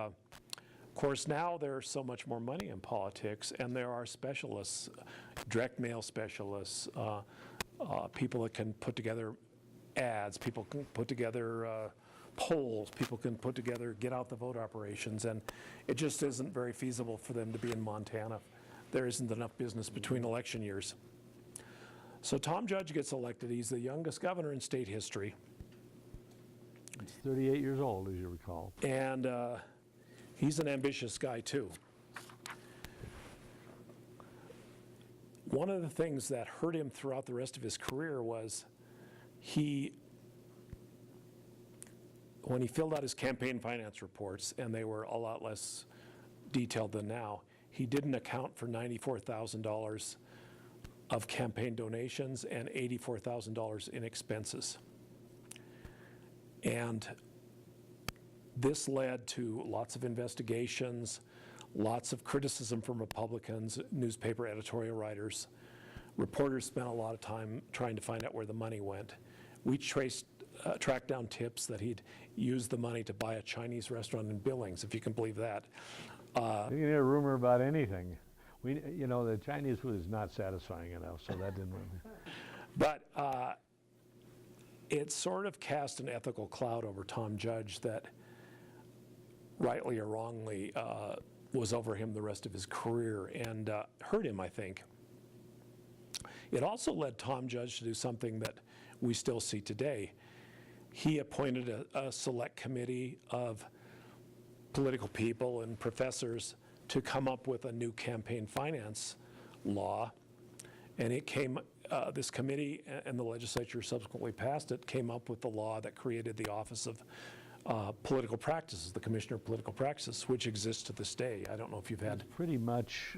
Of course, now there's so much more money in politics, and there are specialists, direct mail specialists, people that can put together ads, people can put together polls, people can put together get out the vote operations, and it just isn't very feasible for them to be in Montana. There isn't enough business between election years. So Tom Judge gets elected. He's the youngest governor in state history. He's 38 years old, as you recall. And he's an ambitious guy, too. One of the things that hurt him throughout the rest of his career was when he filled out his campaign finance reports, and they were a lot less detailed than now, he didn't account for $94,000 of campaign donations and $84,000 in expenses. And this led to lots of investigations, lots of criticism from Republicans, newspaper editorial writers. Reporters spent a lot of time trying to find out where the money went. We tracked down tips that he'd used the money to buy a Chinese restaurant in Billings, if you can believe that. You can hear a rumor about anything. The Chinese food is not satisfying enough, so that didn't really. But it sort of cast an ethical cloud over Tom Judge that, rightly or wrongly, was over him the rest of his career and hurt him, I think. It also led Tom Judge to do something that we still see today. He appointed a select committee of political people and professors to come up with a new campaign finance law. And it came, this committee and the legislature subsequently passed it, came up with the law that created the Office of Political Practices, the Commissioner of Political Practices, which exists to this day. I don't know if you've had. It's pretty much,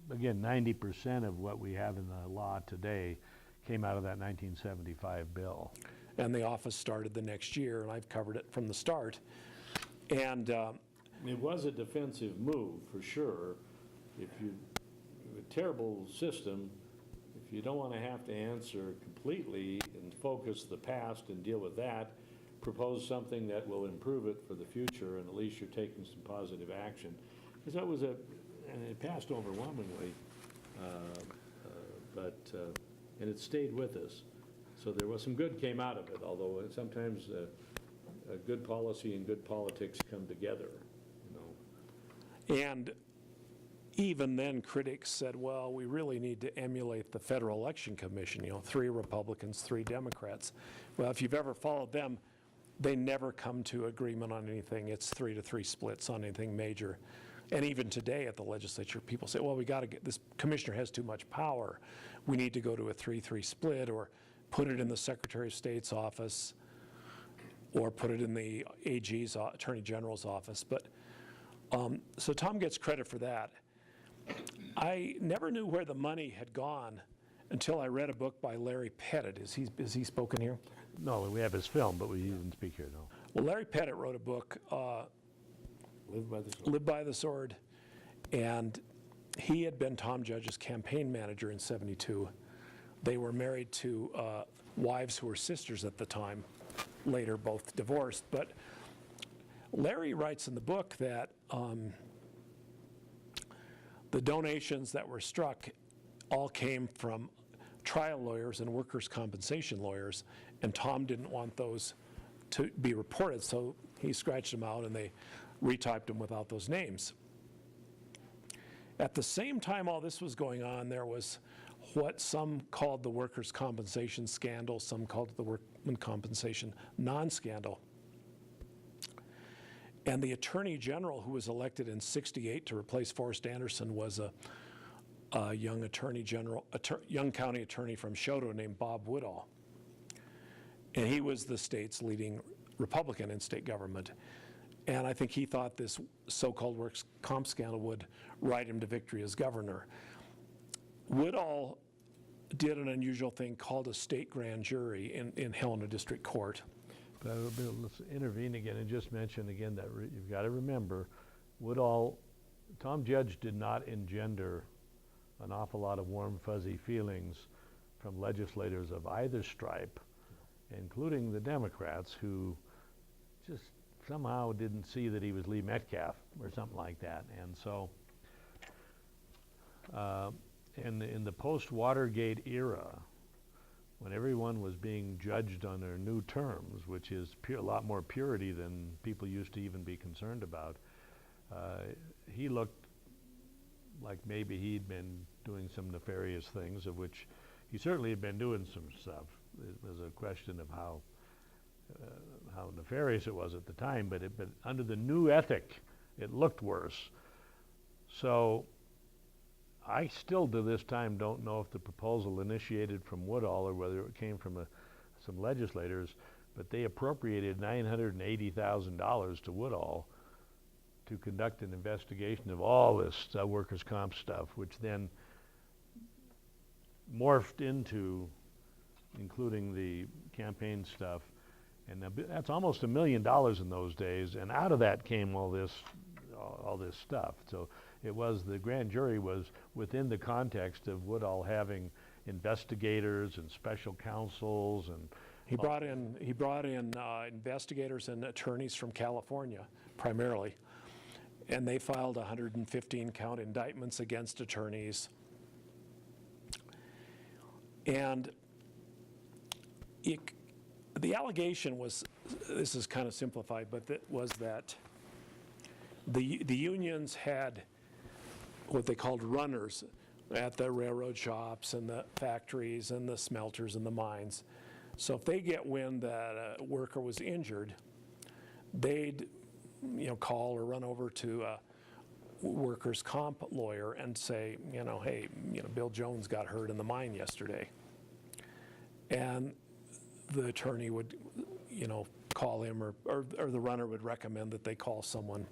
again, 90% of what we have in the law today came out of that 1975 bill. And the office started the next year, and I've covered it from the start. And It was a defensive move, for sure. A terrible system, if you don't want to have to answer completely and focus the past and deal with that, propose something that will improve it for the future, and at least you're taking some positive action. Because that was and it passed overwhelmingly, and it stayed with us. So there was some good came out of it, although sometimes a good policy and good politics come together, And even then, critics said, well, we really need to emulate the Federal Election Commission, 3 Republicans, 3 Democrats. Well, if you've ever followed them, they never come to agreement on anything. It's 3-3 splits on anything major. And even today at the legislature, people say, well, we got to get, this commissioner has too much power. We need to go to a 3-3 split, or put it in the Secretary of State's office, or put it in the AG's, Attorney General's office. But so Tom gets credit for that. I never knew where the money had gone until I read a book by Larry Pettit. Is he spoken here? No, we have his film, but he didn't speak here, no. Well, Larry Pettit wrote a book, Live by the Sword, and he had been Tom Judge's campaign manager in '72. They were married to wives who were sisters at the time, later both divorced. But Larry writes in the book that the donations that were struck all came from trial lawyers and workers' compensation lawyers, and Tom didn't want those to be reported, so he scratched them out and they retyped them without those names. At the same time all this was going on, there was what some called the workers' compensation scandal, some called it the workman compensation non-scandal. And the Attorney General, who was elected in '68 to replace Forrest Anderson, was a young Attorney General, young county attorney from Choteau named Bob Woodall. And he was the state's leading Republican in state government. And I think he thought this so-called works comp scandal would ride him to victory as governor. Woodall did an unusual thing called a state grand jury in Helena District Court. But let's intervene again and just mention again that you've got to remember, Tom Judge did not engender an awful lot of warm, fuzzy feelings from legislators of either stripe, including the Democrats, who just somehow didn't see that he was Lee Metcalf or something like that. And so in the post-Watergate era, when everyone was being judged on their new terms, which is a lot more purity than people used to even be concerned about, he looked like maybe he'd been doing some nefarious things, of which he certainly had been doing some stuff. It was a question of how nefarious it was at the time, but under the new ethic, it looked worse. So I still to this time don't know if the proposal initiated from Woodall or whether it came from some legislators, but they appropriated $980,000 to Woodall to conduct an investigation of all this workers' comp stuff, which then morphed into including the campaign stuff. And that's almost $1 million in those days, and out of that came all this stuff. So it was, the grand jury was within the context of Woodall having investigators and special counsels, and He brought in investigators and attorneys from California, primarily, and they filed 115 count indictments against attorneys. And the allegation was, this is kind of simplified, but was that the unions had what they called runners at the railroad shops and the factories and the smelters and the mines. So if they get wind that a worker was injured, they'd call or run over to a workers' comp lawyer and say, hey, Bill Jones got hurt in the mine yesterday. And the attorney would, call him, or the runner would recommend that they call someone.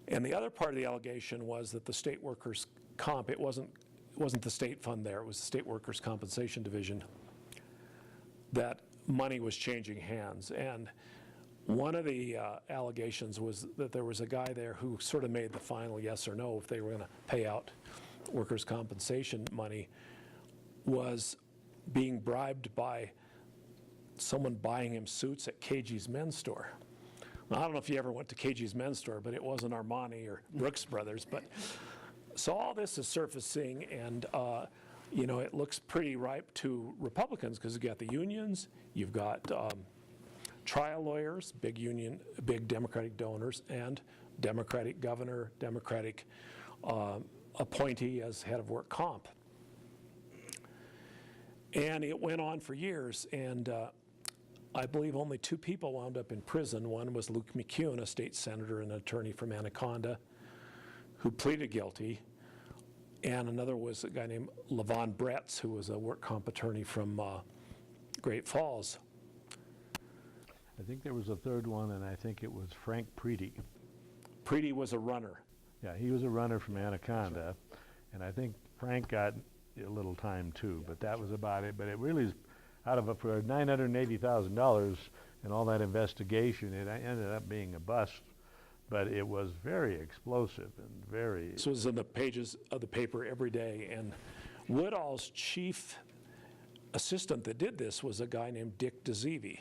And the other part of the allegation was that the state workers' comp, it wasn't the state fund there, it was the state workers' compensation division, that money was changing hands. And one of the allegations was that there was a guy there who sort of made the final yes or no if they were going to pay out workers' compensation money, was being bribed by someone buying him suits at KG's men's store. Now, I don't know if you ever went to KG's men's store, but it wasn't Armani or Brooks Brothers. But so all this is surfacing, and it looks pretty ripe to Republicans, because you've got the unions, you've got trial lawyers, big Democratic donors, and Democratic governor, Democratic appointee as head of work comp. And it went on for years, and I believe only 2 people wound up in prison. One was Luke McCune, a state senator and attorney from Anaconda, who pleaded guilty, and another was a guy named Levon Bretz, who was a work comp attorney from Great Falls. I think there was a third one, and I think it was Frank Preety. Preety was a runner. Yeah, he was a runner from Anaconda, and I think Frank got a little time too, but that was about it. But it really is, for $980,000 and all that investigation, it ended up being a bust, but it was very explosive and very... This was in the pages of the paper every day, and Woodall's chief assistant that did this was a guy named Dick DeZevi.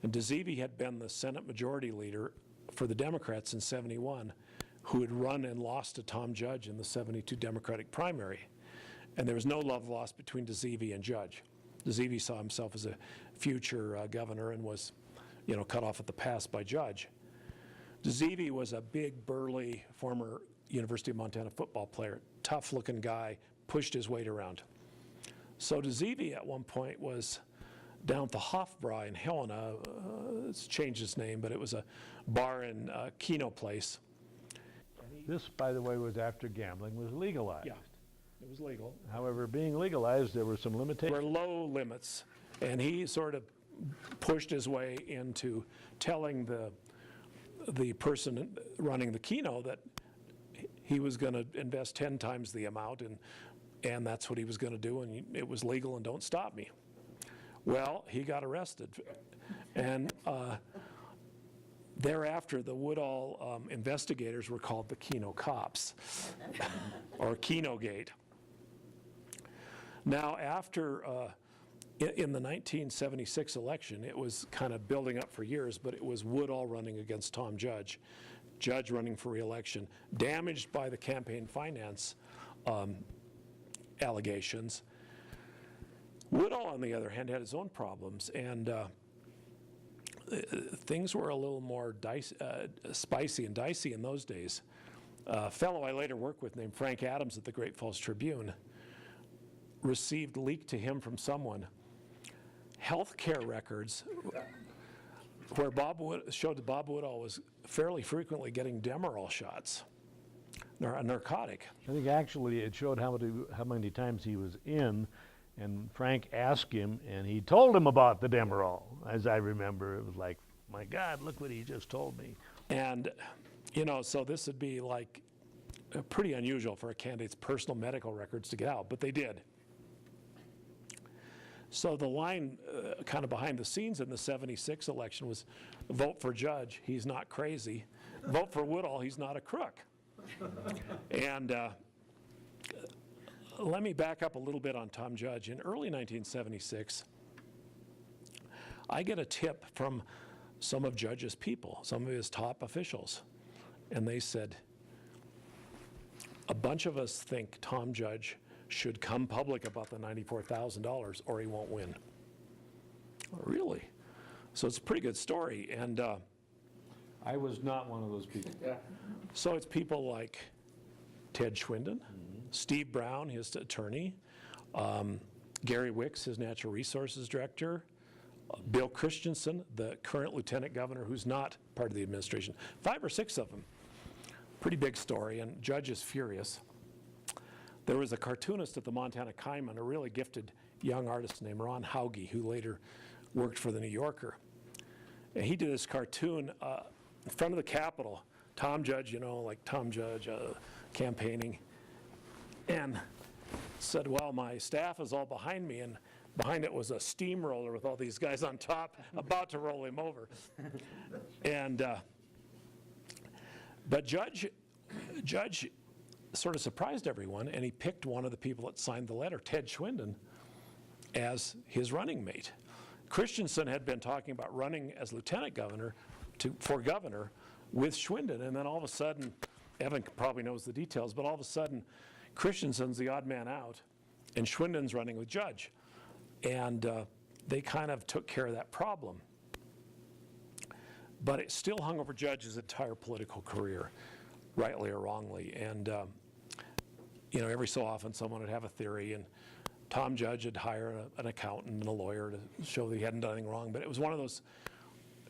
And DeZevi had been the Senate Majority Leader for the Democrats in '71, who had run and lost to Tom Judge in the '72 Democratic primary. And there was no love lost between DeZevi and Judge. DeZevi saw himself as a future governor and was, cut off at the pass by Judge. DeZevi was a big, burly, former University of Montana football player, tough-looking guy, pushed his weight around. So DeZevi at one point was down at the Hofbräu in Helena. It's changed its name, but it was a bar in Keno Place. This, by the way, was after gambling was legalized. Yeah, it was legal. However, being legalized, there were some limitations. There were low limits, and he sort of pushed his way into telling the person running the Keno that he was going to invest 10 times the amount, and that's what he was going to do, and it was legal, and don't stop me. Well, he got arrested, and thereafter, the Woodall investigators were called the Keno Cops, or Keno Gate. Now, after In the 1976 election, it was kind of building up for years, but it was Woodall running against Tom Judge, Judge running for re-election, damaged by the campaign finance allegations. Woodall, on the other hand, had his own problems, and things were a little more spicy and dicey in those days. A fellow I later worked with named Frank Adams at the Great Falls Tribune received leaked to him from someone health care records where showed that Bob Woodall was fairly frequently getting Demerol shots, a narcotic. I think actually it showed how many times he was in, and Frank asked him, and he told him about the Demerol. As I remember, it was like, my God, look what he just told me. And, you know, so this would be like pretty unusual for a candidate's personal medical records to get out, but they did. So the line kind of behind the scenes in the 76 election was vote for Judge, he's not crazy. Vote for Woodall, he's not a crook. And let me back up a little bit on Tom Judge. In early 1976, I get a tip from some of Judge's people, some of his top officials. And they said, a bunch of us think Tom Judge should come public about the $94,000 or he won't win. Really? So it's a pretty good story. And I was not one of those people. so it's people like Ted Schwinden, Steve Brown, his attorney, Gary Wicks, his natural resources director, Bill Christensen, the current lieutenant governor who's not part of the administration. 5 or 6 of them. Pretty big story, and Judge is furious. There was a cartoonist at the Montana Kaiman, a really gifted young artist named Ron Hauge, who later worked for the New Yorker. And he did this cartoon in front of the Capitol, Tom Judge, you know, like Tom Judge campaigning, and said, well, my staff is all behind me, and behind it was a steamroller with all these guys on top about to roll him over. And but Judge sort of surprised everyone, and he picked one of the people that signed the letter, Ted Schwinden, as his running mate. Christensen had been talking about running as lieutenant governor for governor with Schwinden, and then all of a sudden, Evan probably knows the details, but all of a sudden, Christensen's the odd man out, and Schwinden's running with Judge. And they kind of took care of that problem. But it still hung over Judge's entire political career, rightly or wrongly. And you know, every so often someone would have a theory, and Tom Judge would hire an accountant and a lawyer to show that he hadn't done anything wrong. But it was one of those,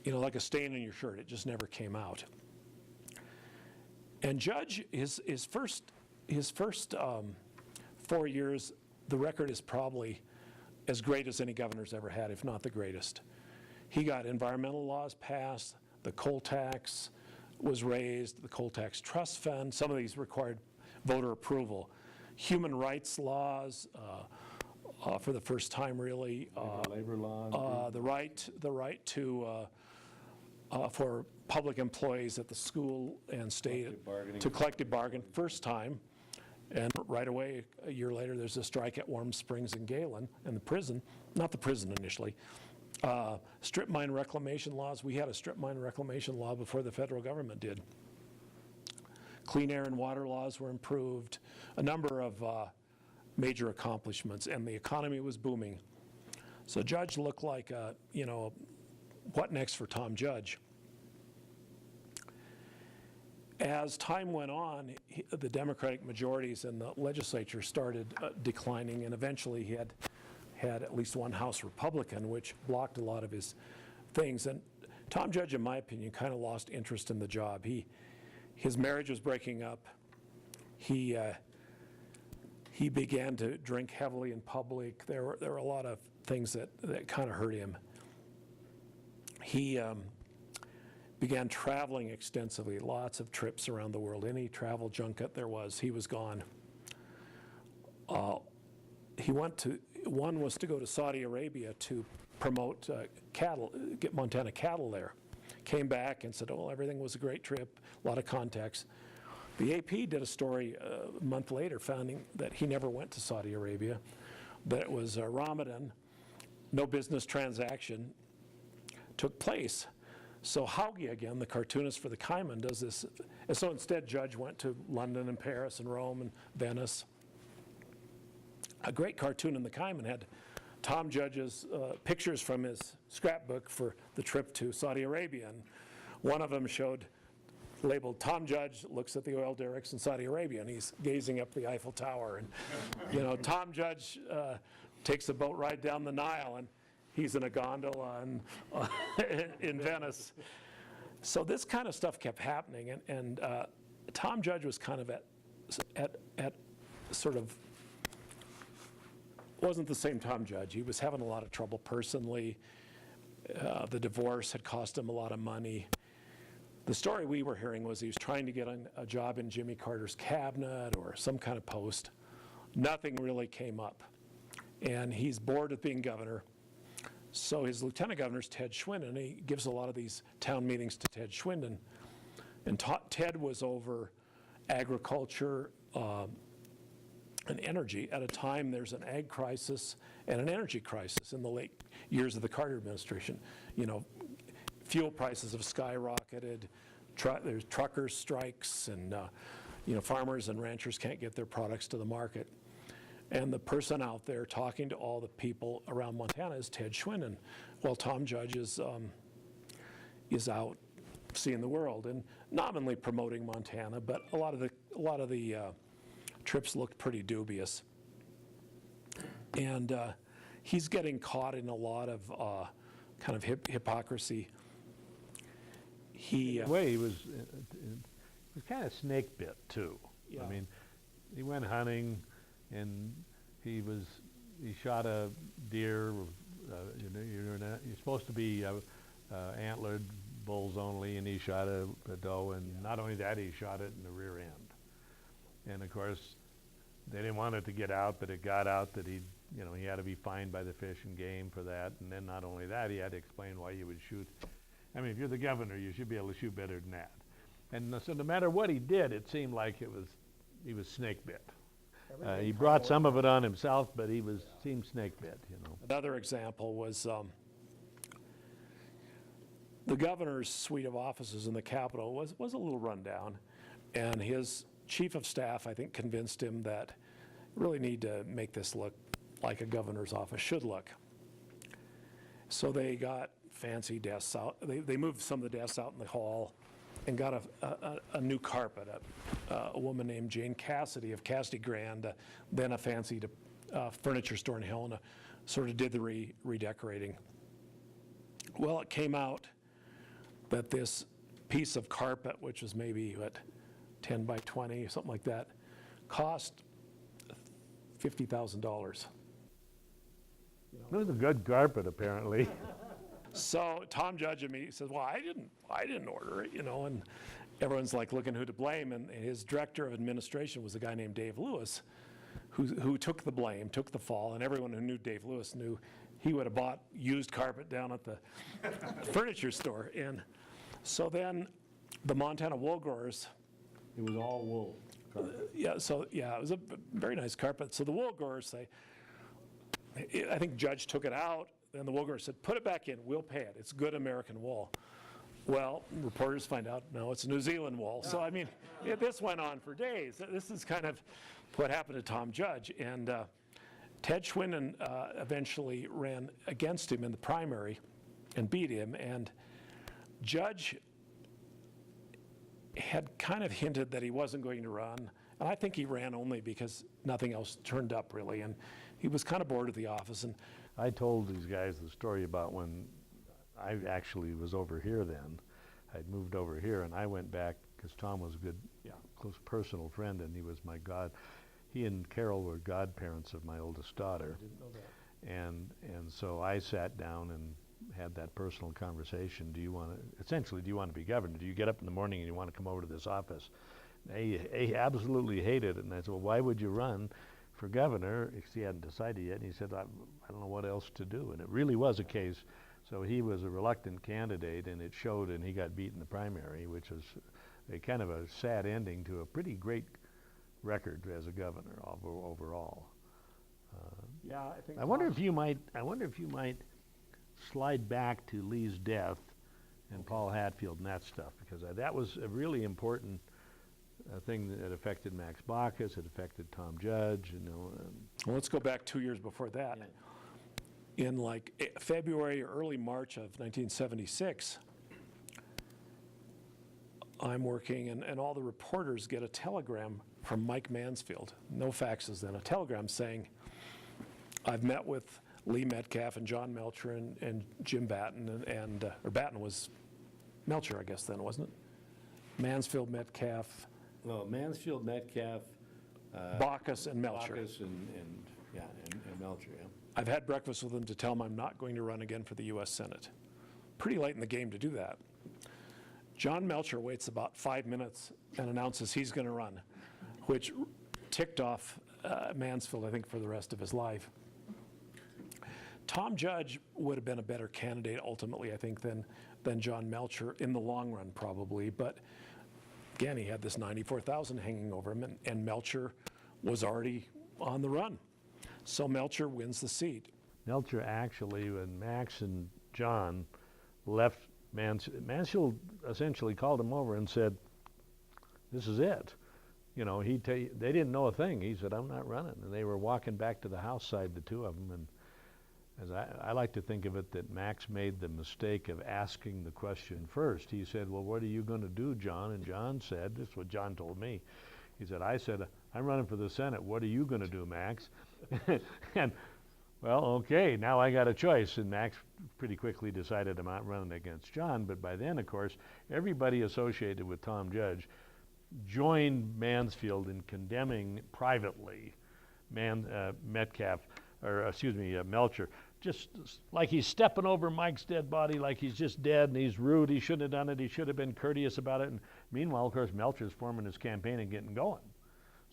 you know, like a stain in your shirt. It just never came out. And Judge, his first 4 years, the record is probably as great as any governor's ever had, if not the greatest. He got environmental laws passed, the coal tax was raised, the coal tax trust fund, some of these required voter approval. Human rights laws, for the first time really. Labor laws. The right to, for public employees at the school and state to collective bargain, first time. And right away, a year later, there's a strike at Warm Springs and Galen and the prison, not the prison initially. Strip mine reclamation laws, we had a strip mine reclamation law before the federal government did. Clean air and water laws were improved, a number of major accomplishments, and the economy was booming. So Judge looked like, you know, what next for Tom Judge? As time went on, the Democratic majorities in the legislature started declining, and eventually he had at least one House Republican, which blocked a lot of his things. And Tom Judge, in my opinion, kind of lost interest in the job. His marriage was breaking up. He began to drink heavily in public. There were a lot of things that kind of hurt him. He began traveling extensively, lots of trips around the world. Any travel junket there was, he was gone. He went to, one was to go to Saudi Arabia to promote cattle, get Montana cattle there. Came back and said, oh, everything was a great trip, a lot of contacts. The AP did a story a month later finding that he never went to Saudi Arabia, that it was Ramadan, no business transaction took place. So Hauge, again, the cartoonist for the Kaiman, does this. And so instead, Judge went to London and Paris and Rome and Venice. A great cartoon in the Kaiman had Tom Judge's pictures from his scrapbook for the trip to Saudi Arabia. And one of them showed, labeled, Tom Judge looks at the oil derricks in Saudi Arabia, and he's gazing up the Eiffel Tower. And, you know, Tom Judge takes a boat ride down the Nile, and he's in a gondola in Venice. So this kind of stuff kept happening, and Tom Judge was kind of at sort of, wasn't the same Tom Judge. He was having a lot of trouble personally. The divorce had cost him a lot of money. The story we were hearing was he was trying to get a job in Jimmy Carter's cabinet or some kind of post. Nothing really came up. And he's bored of being governor. So his lieutenant governor's Ted Schwinden. He gives a lot of these town meetings to Ted Schwinden. And Ted was over agriculture and energy at a time there's an ag crisis and an energy crisis in the late years of the Carter administration. You know, fuel prices have skyrocketed, there's trucker strikes, and you know, farmers and ranchers can't get their products to the market. And the person out there talking to all the people around Montana is Ted Schwinden. Well, Tom Judge is out seeing the world and nominally promoting Montana, but a lot of the trips looked pretty dubious. And he's getting caught in a lot of kind of hypocrisy. In a way, he was kind of snake bit too. Yeah. I mean, he went hunting, and he shot a deer. You know, you're supposed to be antlered bulls only, and he shot a doe, and not only that, he shot it in the rear end. And of course, they didn't want it to get out, but it got out that he had to be fined by the Fish and Game for that. And then not only that, he had to explain why you would shoot. I mean, if you're the governor, you should be able to shoot better than that. And so no matter what he did, it seemed like he was snake bit. He brought some of it on himself, but seemed snake bit, you know. Another example was the governor's suite of offices in the Capitol was a little rundown, and his chief of staff, I think, convinced him that really need to make this look like a governor's office should look. So they got fancy desks out. They moved some of the desks out in the hall and got a new carpet. A woman named Jane Cassidy of Cassidy Grand, then a fancy furniture store in Helena, sort of did the redecorating. Well, it came out that this piece of carpet, which was maybe, 10 by 20, something like that, cost $50,000. It was a good carpet, apparently. So Tom Judge and me says, well, I didn't order it, you know, and everyone's like looking who to blame, and his director of administration was a guy named Dave Lewis, who took the blame, took the fall, and everyone who knew Dave Lewis knew he would have bought used carpet down at the furniture store. And so then the Montana wool growers. It was all wool carpet. It was a very nice carpet. So the wool growers say, I think Judge took it out, and the wool growers said, put it back in, we'll pay it. It's good American wool. Well, reporters find out, no, it's New Zealand wool. So, I mean, this went on for days. This is kind of what happened to Tom Judge. And Ted Schwinden eventually ran against him in the primary and beat him. And Judge had kind of hinted that he wasn't going to run. And I think he ran only because nothing else turned up, really. And he was kind of bored of the office. And I told these guys the story about when I actually was over here then. I'd moved over here, and I went back because Tom was a good, close personal friend, and he was my he and Carol were godparents of my oldest daughter. I didn't know that. And so I sat down and had that personal conversation. Do you want to be governor? Do you get up in the morning and you want to come over to this office? He absolutely hated it, and I said, well, why would you run for governor? Because he hadn't decided yet, and he said, I don't know what else to do. And it really was a case. So he was a reluctant candidate, and it showed, and he got beat in the primary, which was a kind of a sad ending to a pretty great record as a governor overall. I think. I wonder if you might slide back to Lee's death and Paul Hatfield and that stuff, because that was a really important thing that affected Max Baucus, it affected Tom Judge, you know. Well, let's go back 2 years before that. Yeah. In like February or early March of 1976, I'm working, and all the reporters get a telegram from Mike Mansfield, no faxes then, a telegram saying, I've met with Lee Metcalf and John Melcher and Jim Batten, or Batten was Melcher, I guess then, wasn't it? Mansfield, Metcalf, Well, Mansfield, Metcalf, Baucus, and Melcher. Baucus, and Melcher, yeah. I've had breakfast with them to tell them I'm not going to run again for the U.S. Senate. Pretty late in the game to do that. John Melcher waits about 5 minutes and announces he's going to run, which ticked off Mansfield, I think, for the rest of his life. Tom Judge would have been a better candidate ultimately, I think, than John Melcher in the long run, probably. But again, he had this 94,000 hanging over him, and Melcher was already on the run. So Melcher wins the seat. Melcher actually, when Max and John left Mansfield essentially called him over and said, this is it. You know, they didn't know a thing. He said, I'm not running. And they were walking back to the house side, the two of them. And as I like to think of it, that Max made the mistake of asking the question first. He said, well, what are you going to do, John? And John said, this is what John told me. He said, I'm running for the Senate. What are you going to do, Max? And, well, okay, now I got a choice. And Max pretty quickly decided I'm not running against John. But by then, of course, everybody associated with Tom Judge joined Mansfield in condemning privately Melcher, just like he's stepping over Mike's dead body, like he's just dead and he's rude, he shouldn't have done it, he should have been courteous about it. And meanwhile, of course, Melcher's forming his campaign and getting going.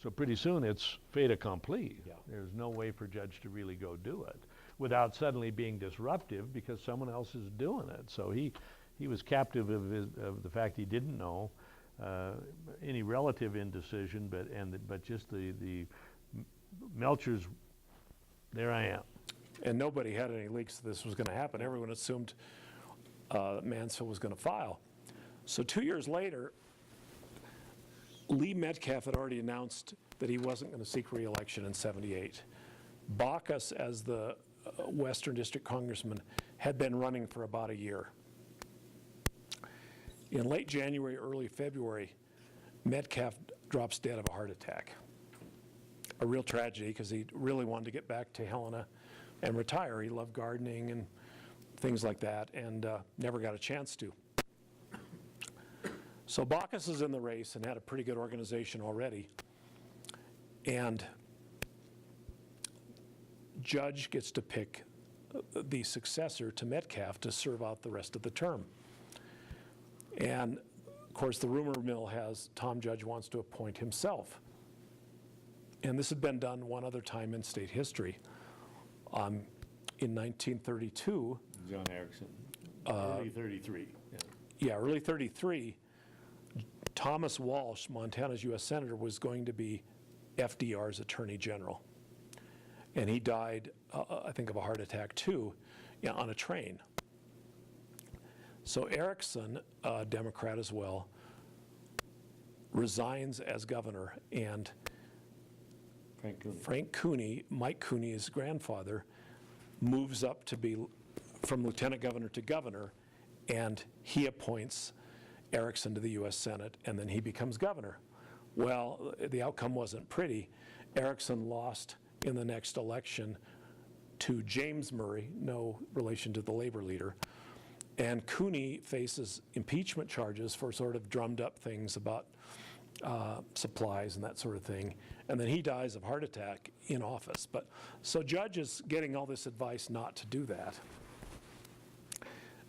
So pretty soon it's fait accompli. Yeah. There's no way for Judge to really go do it without suddenly being disruptive because someone else is doing it. So he was captive of the fact he didn't know any relative indecision, but just the Melcher's, there I am. And nobody had any leaks that this was going to happen. Everyone assumed Mansfield was going to file. So 2 years later, Lee Metcalf had already announced that he wasn't going to seek re-election in '78. Baucus, as the Western District Congressman, had been running for about a year. In late January, early February, Metcalf drops dead of a heart attack. A real tragedy, because he really wanted to get back to Helena and retire. He loved gardening and things like that, and never got a chance to. So Baucus is in the race and had a pretty good organization already. And Judge gets to pick the successor to Metcalf to serve out the rest of the term. And of course, the rumor mill has Tom Judge wants to appoint himself. And this had been done one other time in state history. In 1932. John Erickson, early 33. Yeah, early 33, Thomas Walsh, Montana's U.S. Senator, was going to be FDR's Attorney General. And he died, I think, of a heart attack too, on a train. So Erickson, a Democrat as well, resigns as governor, and Frank Cooney, Mike Cooney, his grandfather, moves up to be from lieutenant governor to governor, and he appoints Erickson to the U.S. Senate, and then he becomes governor. Well, the outcome wasn't pretty. Erickson lost in the next election to James Murray, no relation to the labor leader, and Cooney faces impeachment charges for sort of drummed up things about supplies and that sort of thing. And then he dies of heart attack in office. But so Judge is getting all this advice not to do that.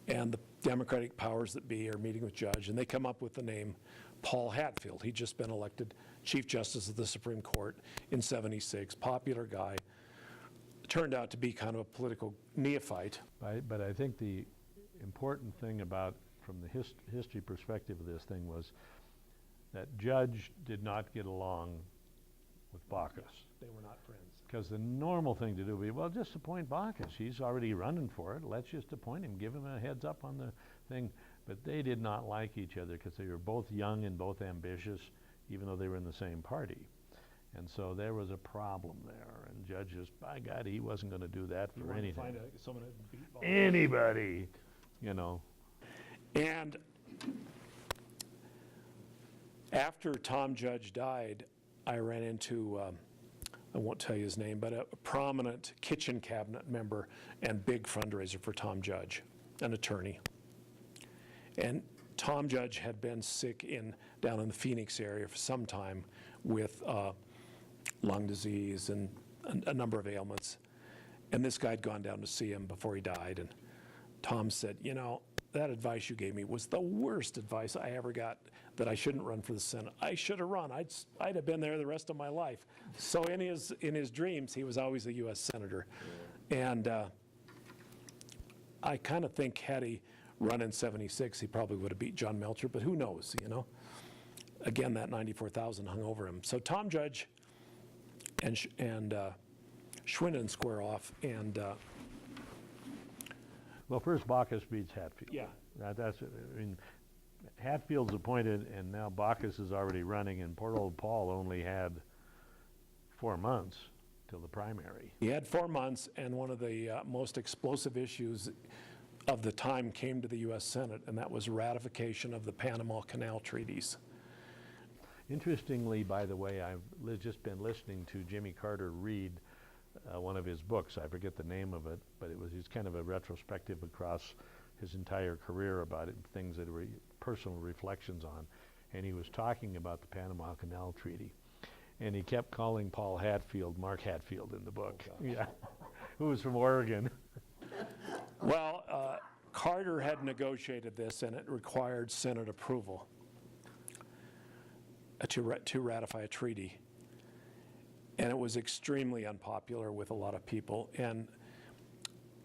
And the Democratic powers that be are meeting with Judge, and they come up with the name Paul Hatfield. He'd just been elected Chief Justice of the Supreme Court in '76, popular guy. Turned out to be kind of a political neophyte. But I think the important thing about, from the history perspective of this thing, was that Judge did not get along with Baucus. They were not friends. Because the normal thing to do would be, well, just appoint Baucus. He's already running for it. Let's just appoint him, give him a heads up on the thing. But they did not like each other because they were both young and both ambitious, even though they were in the same party. And so there was a problem there. And judges, by God, he wasn't going to do that for anything. Find someone to beat Baucus. Anybody, you know. And after Tom Judge died, I ran into, I won't tell you his name, but a prominent kitchen cabinet member and big fundraiser for Tom Judge, an attorney. And Tom Judge had been sick down in the Phoenix area for some time with lung disease and a number of ailments. And this guy had gone down to see him before he died. And Tom said, you know, that advice you gave me was the worst advice I ever got, that I shouldn't run for the Senate. I should have run. I'd have been there the rest of my life. So in his dreams, he was always a U.S. Senator. And I kind of think had he run in ’76, he probably would have beat John Melcher, but who knows, you know? Again, that 94,000 hung over him. So Tom Judge and Schwinden square off, and Well, first Baucus beats Hatfield. yeah. That's, I mean, Hatfield's appointed, and now Baucus is already running, and poor old Paul only had 4 months till the primary. He had 4 months, and one of the most explosive issues of the time came to the U.S. Senate, and that was ratification of the Panama Canal treaties. Interestingly, by the way, I've just been listening to Jimmy Carter read one of his books. I forget the name of it, but it's kind of a retrospective across his entire career about it, things that were personal reflections on. And he was talking about the Panama Canal Treaty. And he kept calling Paul Hatfield Mark Hatfield in the book. Oh, yeah, who was from Oregon. Well, Carter had negotiated this, and it required Senate approval to ratify a treaty. And it was extremely unpopular with a lot of people. And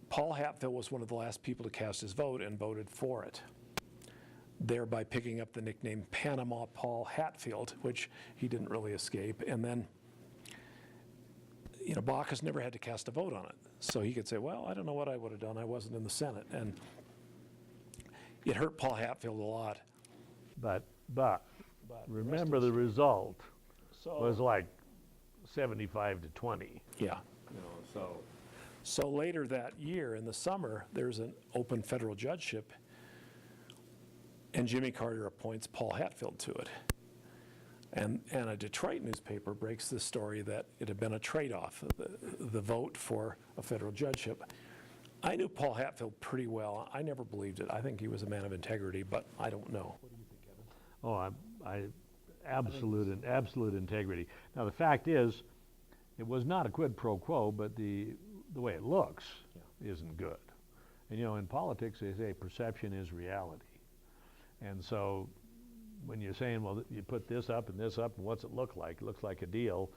Paul Hatfield was one of the last people to cast his vote and voted for it, thereby picking up the nickname Panama Paul Hatfield, which he didn't really escape. And then, you know, Baucus never had to cast a vote on it. So he could say, well, I don't know what I would have done. I wasn't in the Senate. And it hurt Paul Hatfield a lot. But remember the result was like 75-20. Yeah. You know, So later that year, in the summer, there's an open federal judgeship, and Jimmy Carter appoints Paul Hatfield to it. And a Detroit newspaper breaks the story that it had been a trade-off, the vote for a federal judgeship. I knew Paul Hatfield pretty well. I never believed it. I think he was a man of integrity, but I don't know. What do you think, Kevin? Oh, absolute integrity. Now the fact is, it was not a quid pro quo, but the way it looks isn't good. And you know, in politics they say perception is reality. And so when you're saying, well, you put this up and what's it look like? It looks like a deal.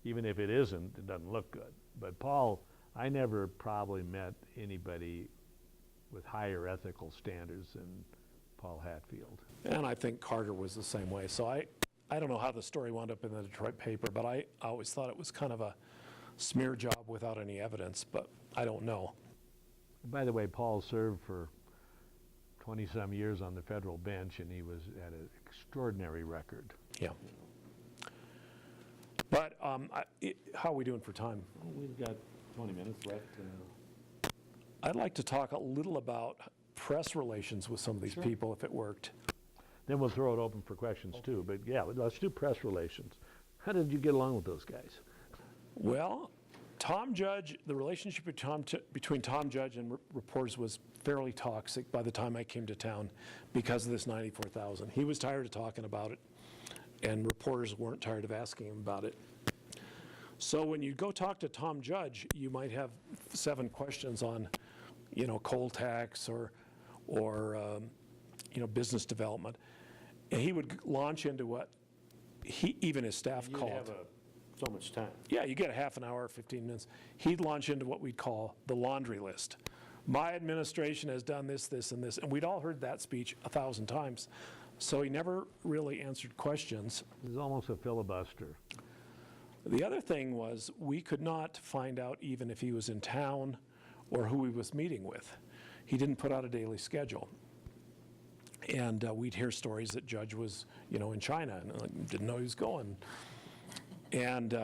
Even if it isn't, it doesn't look good. But Paul, I never probably met anybody with higher ethical standards than Paul Hatfield. And I think Carter was the same way. So I don't know how the story wound up in the Detroit paper, but I always thought it was kind of a smear job without any evidence, but I don't know. By the way, Paul served for 20-some years on the federal bench, and he had an extraordinary record. Yeah. But how are we doing for time? we've got 20 minutes left. I'd like to talk a little about press relations with some of these people, if it worked. Then we'll throw it open for questions too. But yeah, let's do press relations. How did you get along with those guys? Well, Tom Judge, the relationship between Tom Judge and reporters was fairly toxic by the time I came to town because of this 94,000. He was tired of talking about it, and reporters weren't tired of asking him about it. So when you go talk to Tom Judge, you might have 7 questions on, you know, coal tax or you know, business development. And he would launch into what even his staff called. You have so much time. Yeah, you get a half an hour, 15 minutes. He'd launch into what we'd call the laundry list. My administration has done this, this, and this. And we'd all heard that speech 1,000 times. So he never really answered questions. He's almost a filibuster. The other thing was we could not find out even if he was in town or who he was meeting with. He didn't put out a daily schedule. And we'd hear stories that Judge was, in China and didn't know he was going. And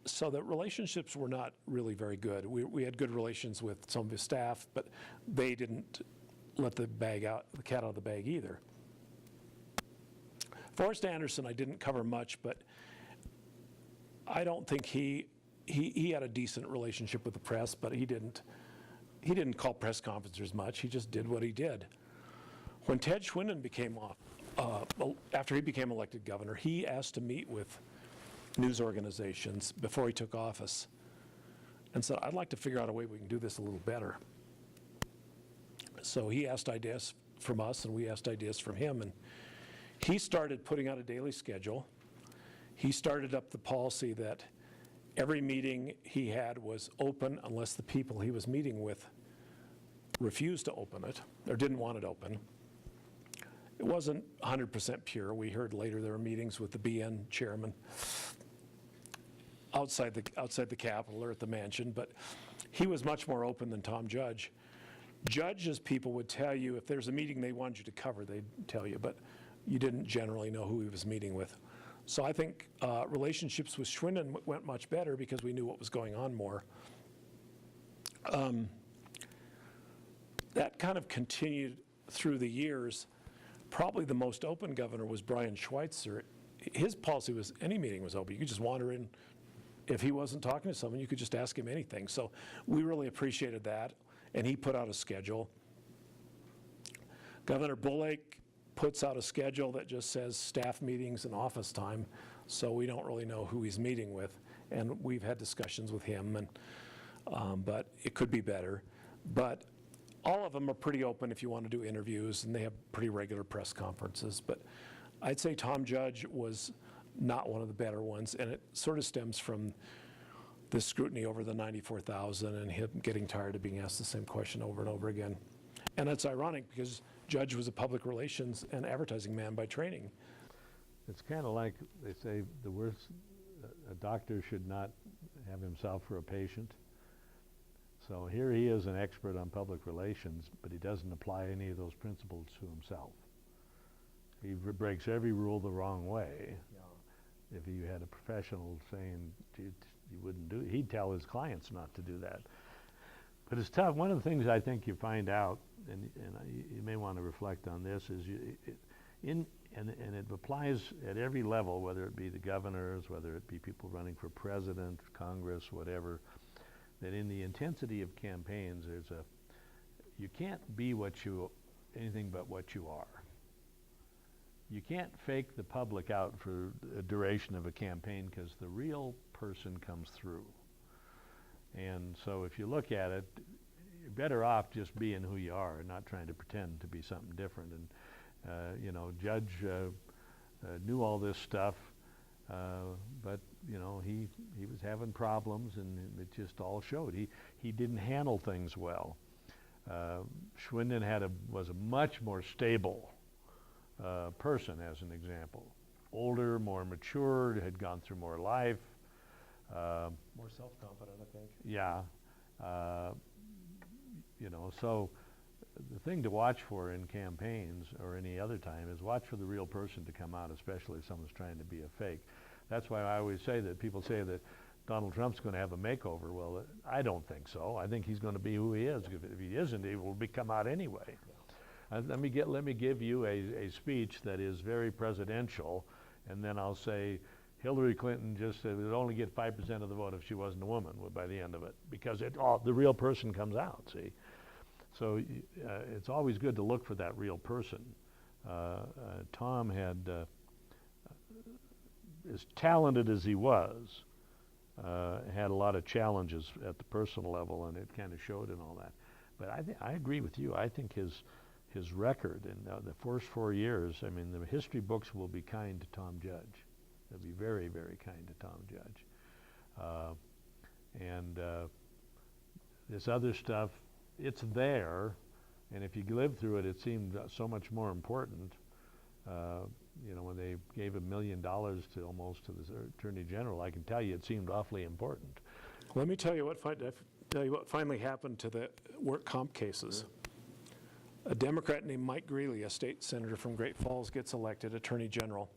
so the relationships were not really very good. We had good relations with some of his staff, but they didn't let the cat out of the bag either. Forrest Anderson I didn't cover much, but I don't think he had a decent relationship with the press, but he didn't call press conferences much. He just did what he did. When Ted Schwinden after he became elected governor, he asked to meet with news organizations before he took office and said, I'd like to figure out a way we can do this a little better. So he asked ideas from us, and we asked ideas from him, and he started putting out a daily schedule. He started up the policy that every meeting he had was open unless the people he was meeting with refused to open it or didn't want it open. It wasn't 100% pure. We heard later there were meetings with the BN chairman outside the Capitol or at the mansion, but he was much more open than Tom Judge. Judge's people would tell you if there's a meeting they wanted you to cover, they'd tell you, but you didn't generally know who he was meeting with. So I think relationships with Schwinden went much better because we knew what was going on more. That kind of continued through the years. Probably the most open governor was Brian Schweitzer. His policy was any meeting was open. You could just wander in. If he wasn't talking to someone, you could just ask him anything. So we really appreciated that, and he put out a schedule. Governor Bullock puts out a schedule that just says staff meetings and office time, so we don't really know who he's meeting with. And we've had discussions with him, and but it could be better. But all of them are pretty open if you want to do interviews, and they have pretty regular press conferences. But I'd say Tom Judge was not one of the better ones, and it sort of stems from the scrutiny over the 94,000 and him getting tired of being asked the same question over and over again. And it's ironic because Judge was a public relations and advertising man by training. It's kind of like they say the worst, a doctor should not have himself for a patient. So here he is, an expert on public relations, but he doesn't apply any of those principles to himself. He breaks every rule the wrong way. Yeah. If you had a professional saying you wouldn't do it, he'd tell his clients not to do that. But it's tough. One of the things I think you find out, and you may want to reflect on this, is and it applies at every level, whether it be the governors, whether it be people running for president, Congress, whatever, that in the intensity of campaigns, you can't be anything but what you are. You can't fake the public out for the duration of a campaign because the real person comes through. And so if you look at it, you're better off just being who you are and not trying to pretend to be something different. And Judge knew all this stuff, but he was having problems, and it just all showed. He didn't handle things well. Schwinden was a much more stable person, as an example. Older, more mature, had gone through more life. More self-confident, I think. Yeah. So the thing to watch for in campaigns or any other time is watch for the real person to come out, especially if someone's trying to be a fake. That's why I always say that people say that Donald Trump's going to have a makeover. Well, I don't think so. I think he's going to be who he is. If he isn't, he will come out anyway. Let me give you a speech that is very presidential, and then I'll say Hillary Clinton just would only get 5% of the vote if she wasn't a woman by the end of it, because the real person comes out, see. So it's always good to look for that real person. Tom had, as talented as he was, had a lot of challenges at the personal level, and it kind of showed in all that. But I agree with you. I think his record in the first 4 years, I mean, the history books will be kind to Tom Judge. They'll be very, very kind to Tom Judge. And this other stuff, it's there, and if you live through it, it seemed so much more important. you know, when they gave $1 million to almost to the Attorney General, I can tell you it seemed awfully important. Let me tell you what finally happened to the work comp cases. A Democrat named Mike Greeley, a state senator from Great Falls, gets elected Attorney General.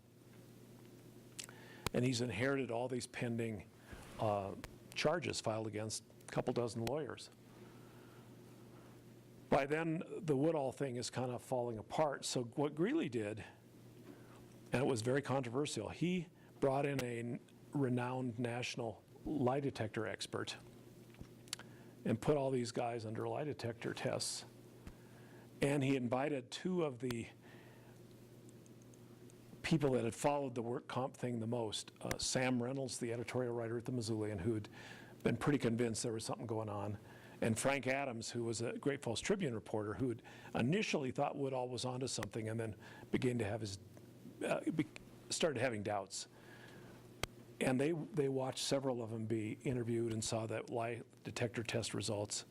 And he's inherited all these pending charges filed against a couple dozen lawyers. By then, the Woodall thing is kind of falling apart. So what Greeley did, and it was very controversial, he brought in a renowned national lie detector expert and put all these guys under lie detector tests. And he invited two of the people that had followed the work comp thing the most, Sam Reynolds, the editorial writer at the Missoulian, who'd been pretty convinced there was something going on, and Frank Adams, who was a Great Falls Tribune reporter, who had initially thought Woodall was onto something and then began to have his, started having doubts. And they watched several of them be interviewed and saw that lie detector test results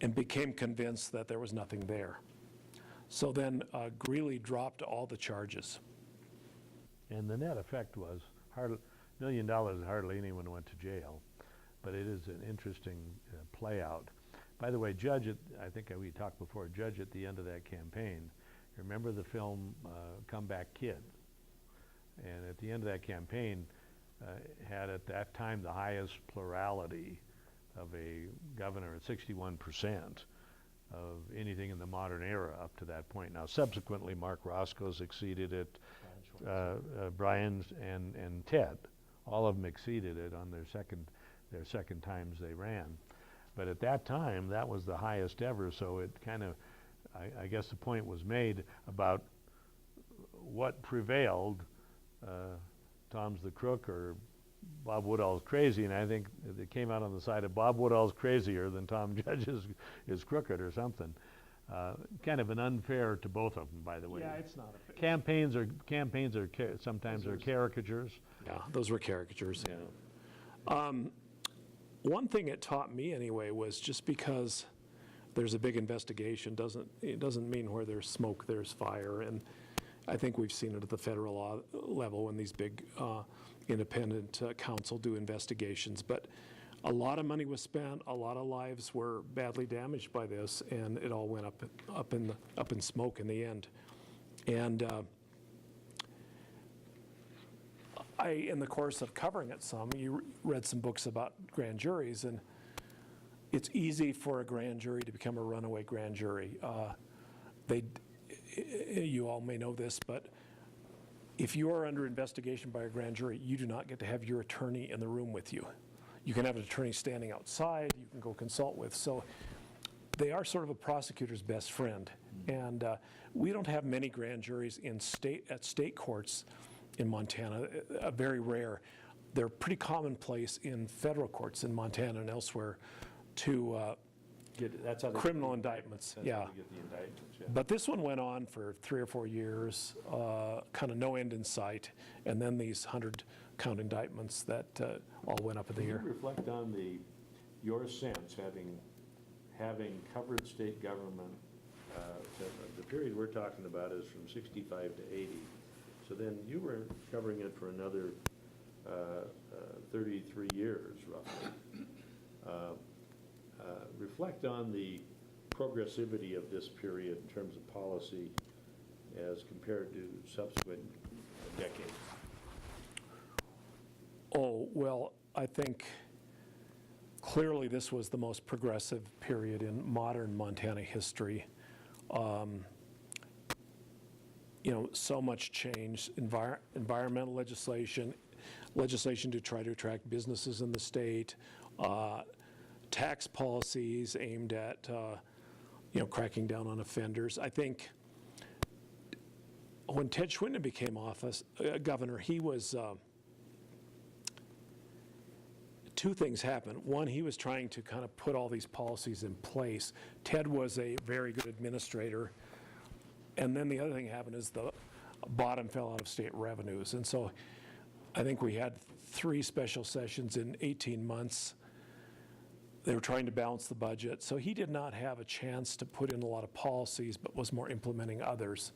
and became convinced that there was nothing there. So then Greeley dropped all the charges. And the net effect was $1 million, hardly anyone went to jail. But it is an interesting play out. By the way, I think we talked before, Judge at the end of that campaign, remember the film Comeback Kid? And at the end of that campaign, had at that time the highest plurality of a governor at 61% of anything in the modern era up to that point. Now subsequently Mark Roscoe's exceeded it, Brian's and Ted, all of them exceeded it on their second times they ran. But at that time, that was the highest ever, so it kind of, I guess the point was made about what prevailed, Tom's the crook or Bob Woodall's crazy, and I think it came out on the side of Bob Woodall's crazier than Tom Judge is crooked or something. Kind of an unfair to both of them, by the way. Yeah, it's not a fair. Campaigns are sometimes are caricatures. Yeah, those were caricatures. Yeah. One thing it taught me anyway was just because there's a big investigation doesn't mean where there's smoke there's fire, and I think we've seen it at the federal level when these big independent counsel do investigations. But a lot of money was spent, a lot of lives were badly damaged by this, and it all went up in smoke in the end. And in the course of covering it some, you read some books about grand juries, and it's easy for a grand jury to become a runaway grand jury. You all may know this, but if you are under investigation by a grand jury, you do not get to have your attorney in the room with you. You can have an attorney standing outside, you can go consult with. So they are sort of a prosecutor's best friend. And we don't have many grand juries at state courts in Montana, very rare. They're pretty commonplace in federal courts in Montana and elsewhere to That's how they criminal indictments. That's how they get the indictments, yeah. But this one went on for 3 or 4 years, kind of no end in sight, and then these 100-count indictments that all went up in the Can air. you reflect on your sense, having covered state government, the period we're talking about is from 65 to 80. So then you were covering it for another 33 years, roughly. Reflect on the progressivity of this period in terms of policy as compared to subsequent decades. Oh, well, I think clearly this was the most progressive period in modern Montana history. So much change, environmental legislation to try to attract businesses in the state, tax policies aimed at, cracking down on offenders. I think when Ted Schwinton became governor, he was, two things happened. One, he was trying to kind of put all these policies in place. Ted was a very good administrator. And then the other thing happened is the bottom fell out of state revenues. And so I think we had 3 special sessions in 18 months. They were trying to balance the budget. So he did not have a chance to put in a lot of policies, but was more implementing others.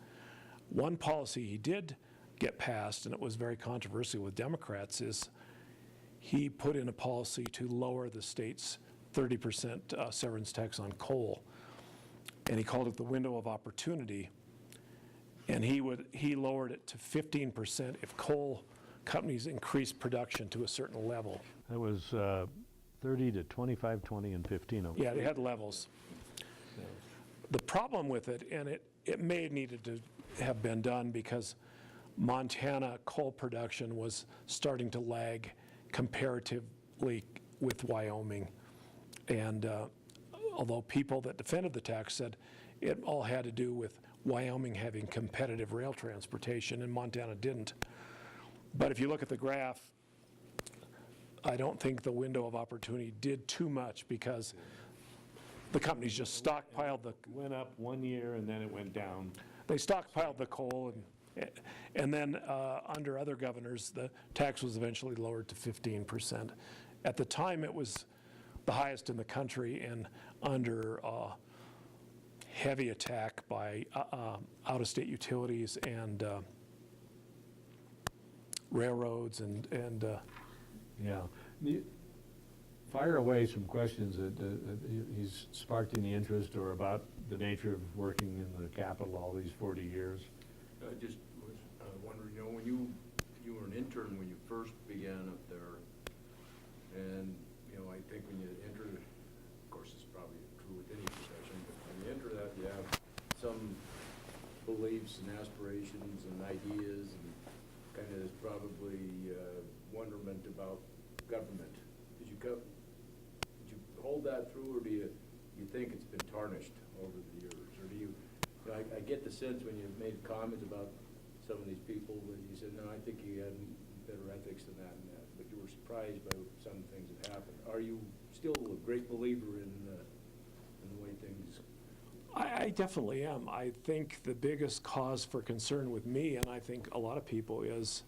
One policy he did get passed, and it was very controversial with Democrats, is he put in a policy to lower the state's 30% severance tax on coal. And he called it the window of opportunity. And he lowered it to 15% if coal companies increased production to a certain level. That was 30 to 25, 20, and 15. Okay. Yeah, they had levels. The problem with it, and it may have needed to have been done because Montana coal production was starting to lag comparatively with Wyoming. And although people that defended the tax said it all had to do with Wyoming having competitive rail transportation and Montana didn't. But if you look at the graph, I don't think the window of opportunity did too much because the companies just stockpiled the, Went up 1 year and then it went down. they stockpiled the coal, and then under other governors, the tax was eventually lowered to 15%. At the time, it was the highest in the country, and under heavy attack by out-of-state utilities and railroads and Yeah. Fire away some questions that he's sparked any interest or about the nature of working in the Capitol all these 40 years. I just was wondering, when you were an intern when you first began up there, and, I think when you enter, of course, it's probably true with any profession, but when you enter that, you have some beliefs and aspirations and ideas, and kind of there's probably wonderment about government. Did you hold that through, or do you think it's been tarnished over the years? Or do you I get the sense when you made comments about some of these people that you said, no, I think he had better ethics than that and that, but you were surprised by some things that happened. Are you still a great believer in the way things? I definitely am. I think the biggest cause for concern with me, and I think a lot of people, is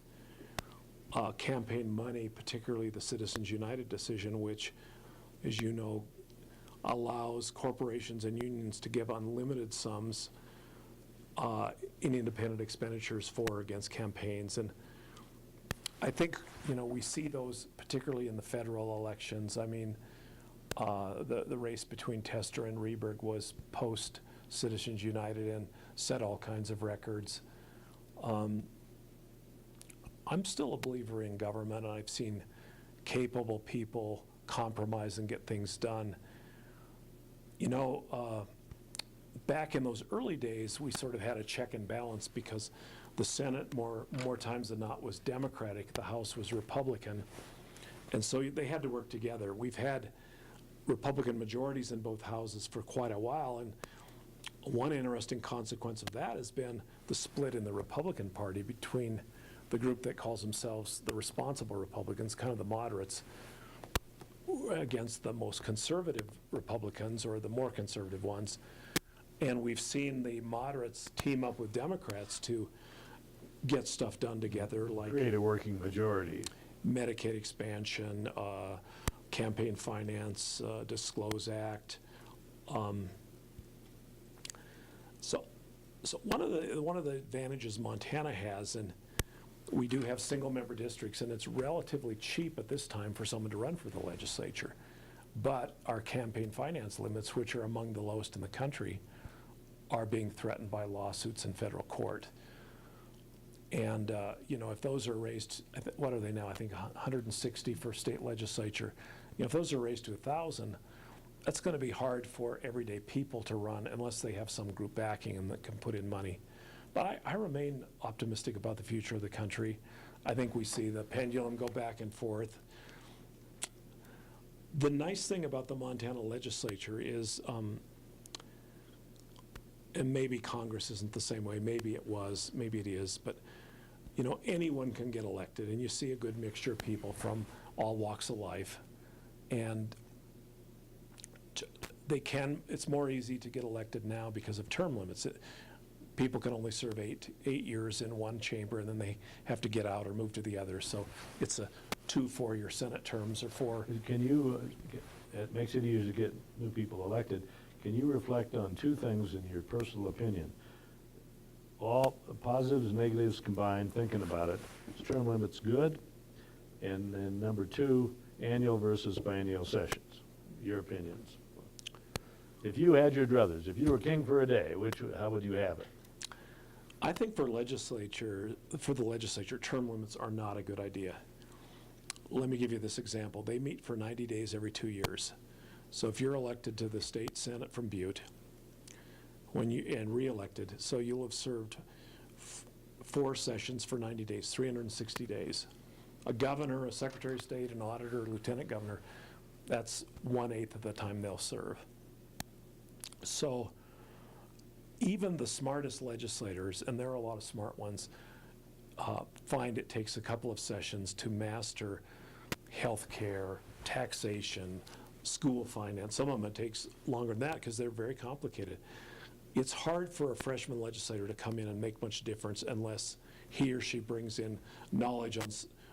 campaign money, particularly the Citizens United decision, which, as you know, allows corporations and unions to give unlimited sums in independent expenditures for or against campaigns. And I think, we see those particularly in the federal elections. I mean, the race between Tester and Rehberg was post Citizens United and set all kinds of records. I'm still a believer in government, and I've seen capable people compromise and get things done. Back in those early days, we sort of had a check and balance because the Senate more times than not was Democratic, the House was Republican, and so they had to work together. We've had Republican majorities in both houses for quite a while, and one interesting consequence of that has been the split in the Republican Party between the group that calls themselves the responsible Republicans, kind of the moderates, against the most conservative Republicans, or the more conservative ones. And we've seen the moderates team up with Democrats to get stuff done together, like Create a working majority. Medicaid expansion, campaign finance, Disclose Act. So one of the advantages Montana has, and we do have single-member districts, and it's relatively cheap at this time for someone to run for the legislature. But our campaign finance limits, which are among the lowest in the country, are being threatened by lawsuits in federal court. And, if those are raised, what are they now? I think 160 for state legislature. If those are raised to 1,000, that's going to be hard for everyday people to run unless they have some group backing and that can put in money. But I remain optimistic about the future of the country. I think we see the pendulum go back and forth. The nice thing about the Montana legislature is, and maybe Congress isn't the same way, maybe it was, maybe it is, but anyone can get elected, and you see a good mixture of people from all walks of life. And it's more easy to get elected now because of term limits. People can only serve 8 years in one chamber, and then they have to get out or move to the other. So it's a 2 4-year Senate terms or 4. Can you, it makes it easier to get new people elected. Can you reflect on two things in your personal opinion? all positives and negatives combined, thinking about it, is term limits good? And then number two, annual versus biennial sessions, your opinions. If you had your druthers, if you were king for a day, how would you have it? I think for the legislature, term limits are not a good idea. Let me give you this example. They meet for 90 days every 2 years. So if you're elected to the state senate from Butte, and re-elected, so you'll have served 4 sessions for 90 days, 360 days. A governor, a secretary of state, an auditor, lieutenant governor, that's 1/8 of the time they'll serve. So even the smartest legislators, and there are a lot of smart ones, find it takes a couple of sessions to master health care, taxation, school finance. Some of them it takes longer than that because they're very complicated. It's hard for a freshman legislator to come in and make much difference unless he or she brings in knowledge on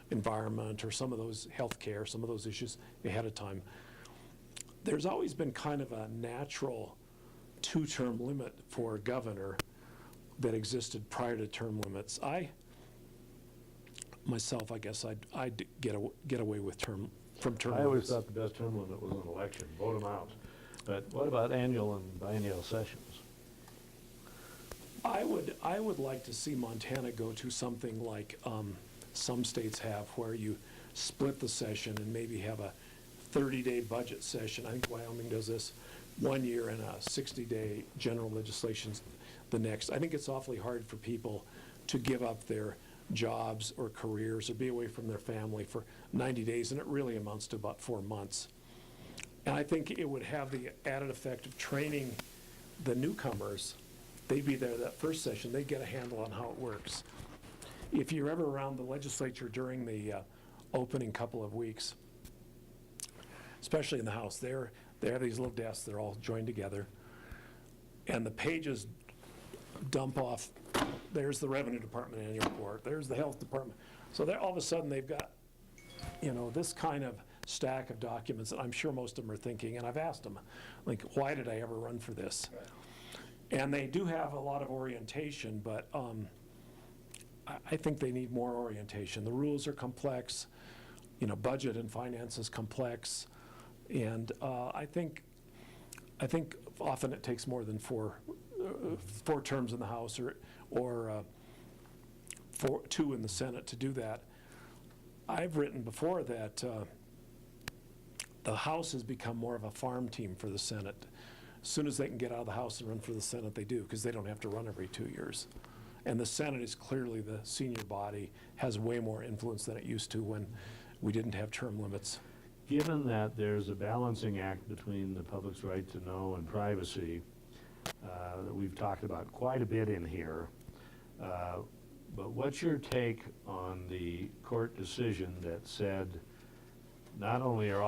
environment or some of those health care, some of those issues ahead of time. There's always been kind of a natural 2-term limit for a governor that existed prior to term limits. Myself, I guess I'd get away with term limits. I always thought the best term limit was an election, vote them out. But what about annual and biennial sessions? I would like to see Montana go to something like some states have, where you split the session and maybe have a 30-day budget session. I think Wyoming does this 1 year, and a 60-day general legislation the next. I think it's awfully hard for people to give up their jobs or careers or be away from their family for 90 days, and it really amounts to about 4 months. And I think it would have the added effect of training the newcomers. They'd be there that first session, they'd get a handle on how it works. If you're ever around the legislature during the opening couple of weeks, especially in the House, they have these little desks, they're all joined together, and the pages dump off. There's the Revenue Department annual report, there's the Health Department. So all of a sudden they've got, this kind of stack of documents that I'm sure most of them are thinking, and I've asked them, like, why did I ever run for this? And they do have a lot of orientation, but I think they need more orientation. The rules are complex, budget and finance is complex, and I think often it takes more than four terms in the House or 2 in the Senate to do that. I've written before that the House has become more of a farm team for the Senate. As soon as they can get out of the House and run for the Senate, they do, because they don't have to run every 2 years. And the Senate is clearly the senior body, has way more influence than it used to when we didn't have term limits. Given that there's a balancing act between the public's right to know and privacy that we've talked about quite a bit in here, but what's your take on the court decision that said not only are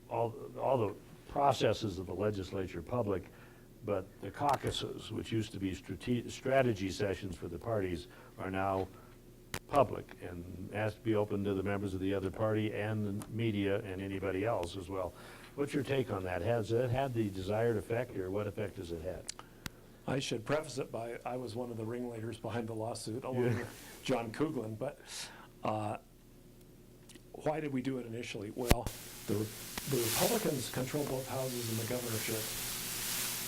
all the processes of the legislature public, but the caucuses, which used to be strategy sessions for the parties, are now public and has to be open to the members of the other party and the media and anybody else as well. What's your take on that? Has it had the desired effect, or what effect has it had? I should preface it by, I was one of the ringleaders behind the lawsuit, along with John Kuglin, but why did we do it initially? Well, the Republicans control both houses in the governorship.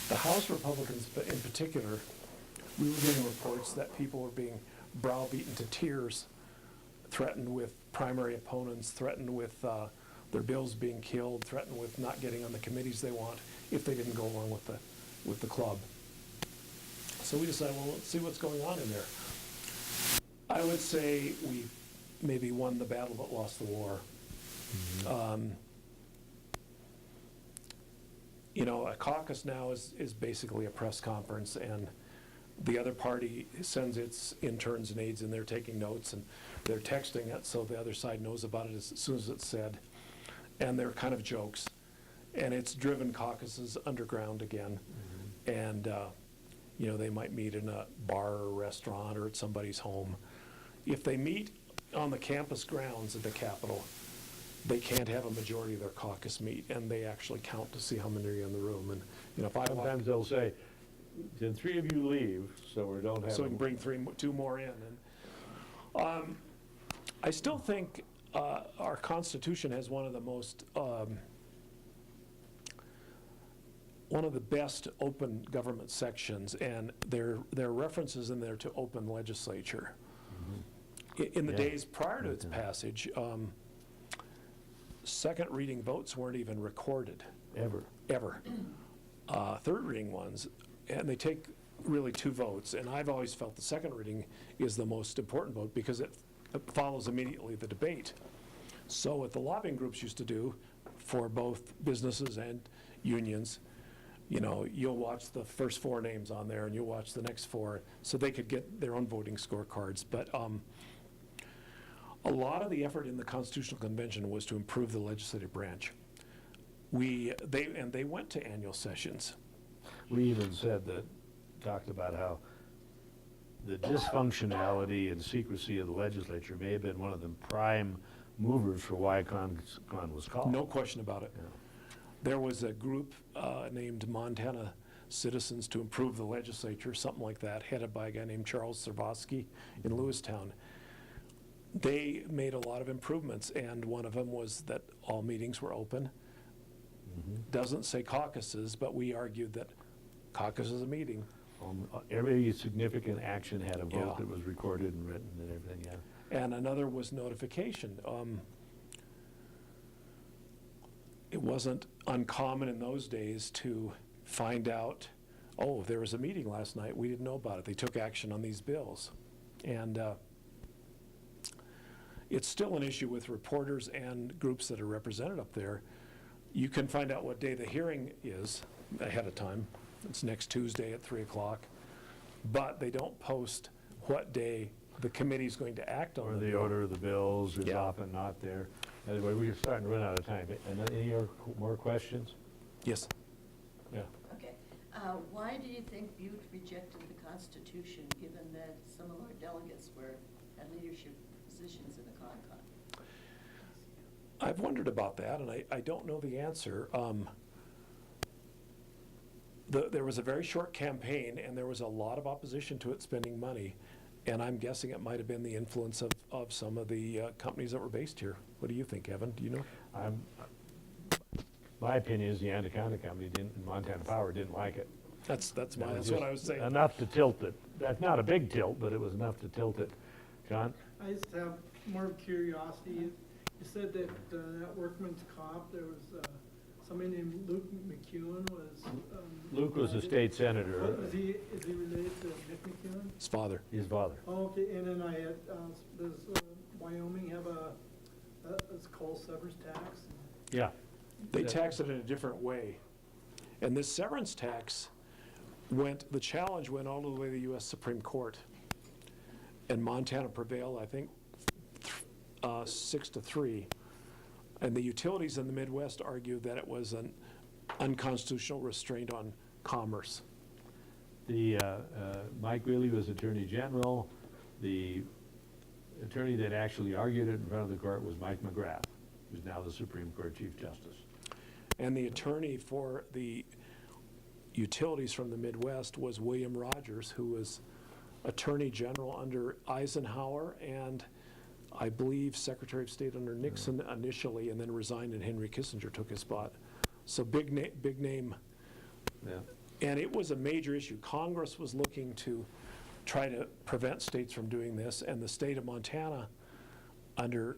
The House Republicans in particular, we were getting reports that people were being browbeaten to tears, threatened with primary opponents, threatened with their bills being killed, threatened with not getting on the committees they want if they didn't go along with the club. So we decided, well, let's see what's going on in there. I would say we maybe won the battle but lost the war. Mm-hmm. A caucus now is basically a press conference, and the other party sends its interns and aides, and they're taking notes, and they're texting it so the other side knows about it as soon as it's said. And they're kind of jokes. And it's driven caucuses underground again. Mm-hmm. And, they might meet in a bar or a restaurant or at somebody's home. If they meet on the campus grounds at the Capitol, they can't have a majority of their caucus meet, and they actually count to see how many are in the room. And if I sometimes they'll say, Then three of you leave, so we don't have. So we can bring two more in. And I still think our Constitution has one of the most, one of the best open government sections, and there are references in there to open legislature. In the Yeah. days prior to its passage, second reading votes weren't even recorded, Ever. ever. Third reading ones, and they take really two votes, and I've always felt the second reading is the most important vote because it follows immediately the debate. So what the lobbying groups used to do for both businesses and unions, you know, you'll watch the first four names on there and you'll watch the next four, so they could get their own voting scorecards. But a lot of the effort in the Constitutional Convention was to improve the legislative branch. They went to annual sessions. We even said that, talked about how the dysfunctionality and secrecy of the legislature may have been one of the prime movers for why Con was called. No question about it. Yeah. There was a group named Montana Citizens to Improve the Legislature, something like that, headed by a guy named Charles Servosky in Lewistown. They made a lot of improvements, and one of them was that all meetings were open. Doesn't say caucuses, but we argued that caucus is a meeting. Every significant action had a Yeah. vote that was recorded and written and everything, yeah. And another was notification. It wasn't uncommon in those days to find out, oh, there was a meeting last night, we didn't know about it. They took action on these bills. And it's still an issue with reporters and groups that are represented up there. You can find out what day the hearing is ahead of time. It's next Tuesday at 3 o'clock. But they don't post what day the committee's going to act on Or the the bill. order of the bills is Yeah. often not there. Anyway, we're starting to run out of time. And any more questions? Yes. Yeah. Okay. Why do you think Butte rejected the Constitution, given that some of our delegates had leadership positions in the Concon? I've wondered about that, and I don't know the answer. There was a very short campaign, and there was a lot of opposition to it spending money, and I'm guessing it might have been the influence of some of the companies that were based here. What do you think, Evan? Do you know? My opinion is the Anaconda Company in Montana Power didn't like it. That's It what was I was just saying. Enough to tilt it. That's not a big tilt, but it was enough to tilt it. John? I just have more curiosity. You said that that workman's comp, there was somebody named Luke McEwen was. Luke was a related- state senator, Is he related to Nick McEwen? His father. his father. Oh, okay, and then I had, does Wyoming have a coal severance tax? Yeah. They tax it in a different way. And this severance tax the challenge went all the way to the U.S. Supreme Court. And Montana prevailed, I think, 6-3. And the utilities in the Midwest argued that it was an unconstitutional restraint on commerce. The Mike Wheely was Attorney General. The attorney that actually argued it in front of the court was Mike McGrath, who's now the Supreme Court Chief Justice. And the attorney for the utilities from the Midwest was William Rogers, who was Attorney General under Eisenhower and I believe Secretary of State under Nixon initially, and then resigned, and Henry Kissinger took his spot. So big name. Yeah. And it was a major issue. Congress was looking to try to prevent states from doing this, and the state of Montana, under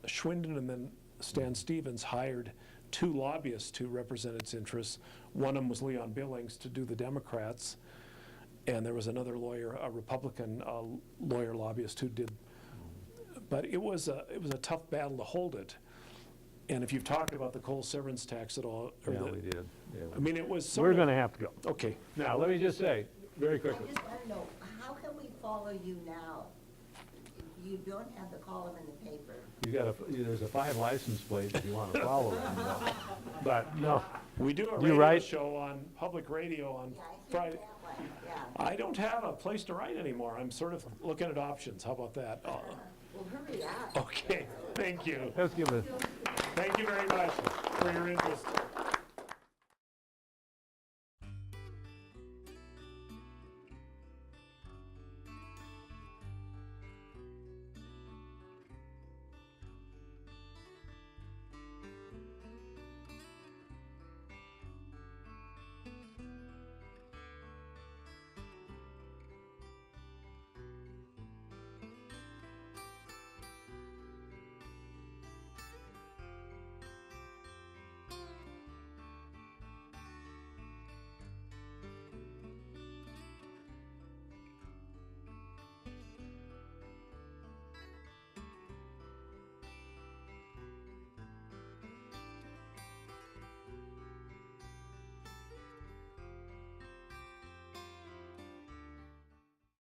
Schwinden and then Stan Stevens, hired 2 lobbyists to represent its interests. One of them was Leon Billings to do the Democrats, and there was another lawyer, a Republican lawyer lobbyist who did. But it was a tough battle to hold it. And if you've talked about the coal severance tax at all, or Yeah, the, we did. Yeah, I mean, it was sort We're of- going to have to go. Okay. Now, let me just say, very I quickly. just want to know, how can we follow you now? You don't have the column in the paper. There's a 5 license plate if you want to follow them. But no, We do a You radio write? show on public radio on Yeah, I see Friday. that one, yeah. I don't have a place to write anymore. I'm sort of looking at options. How about that? Well, hurry up. Okay, thank you. let's give it. Thank you very much for your interest.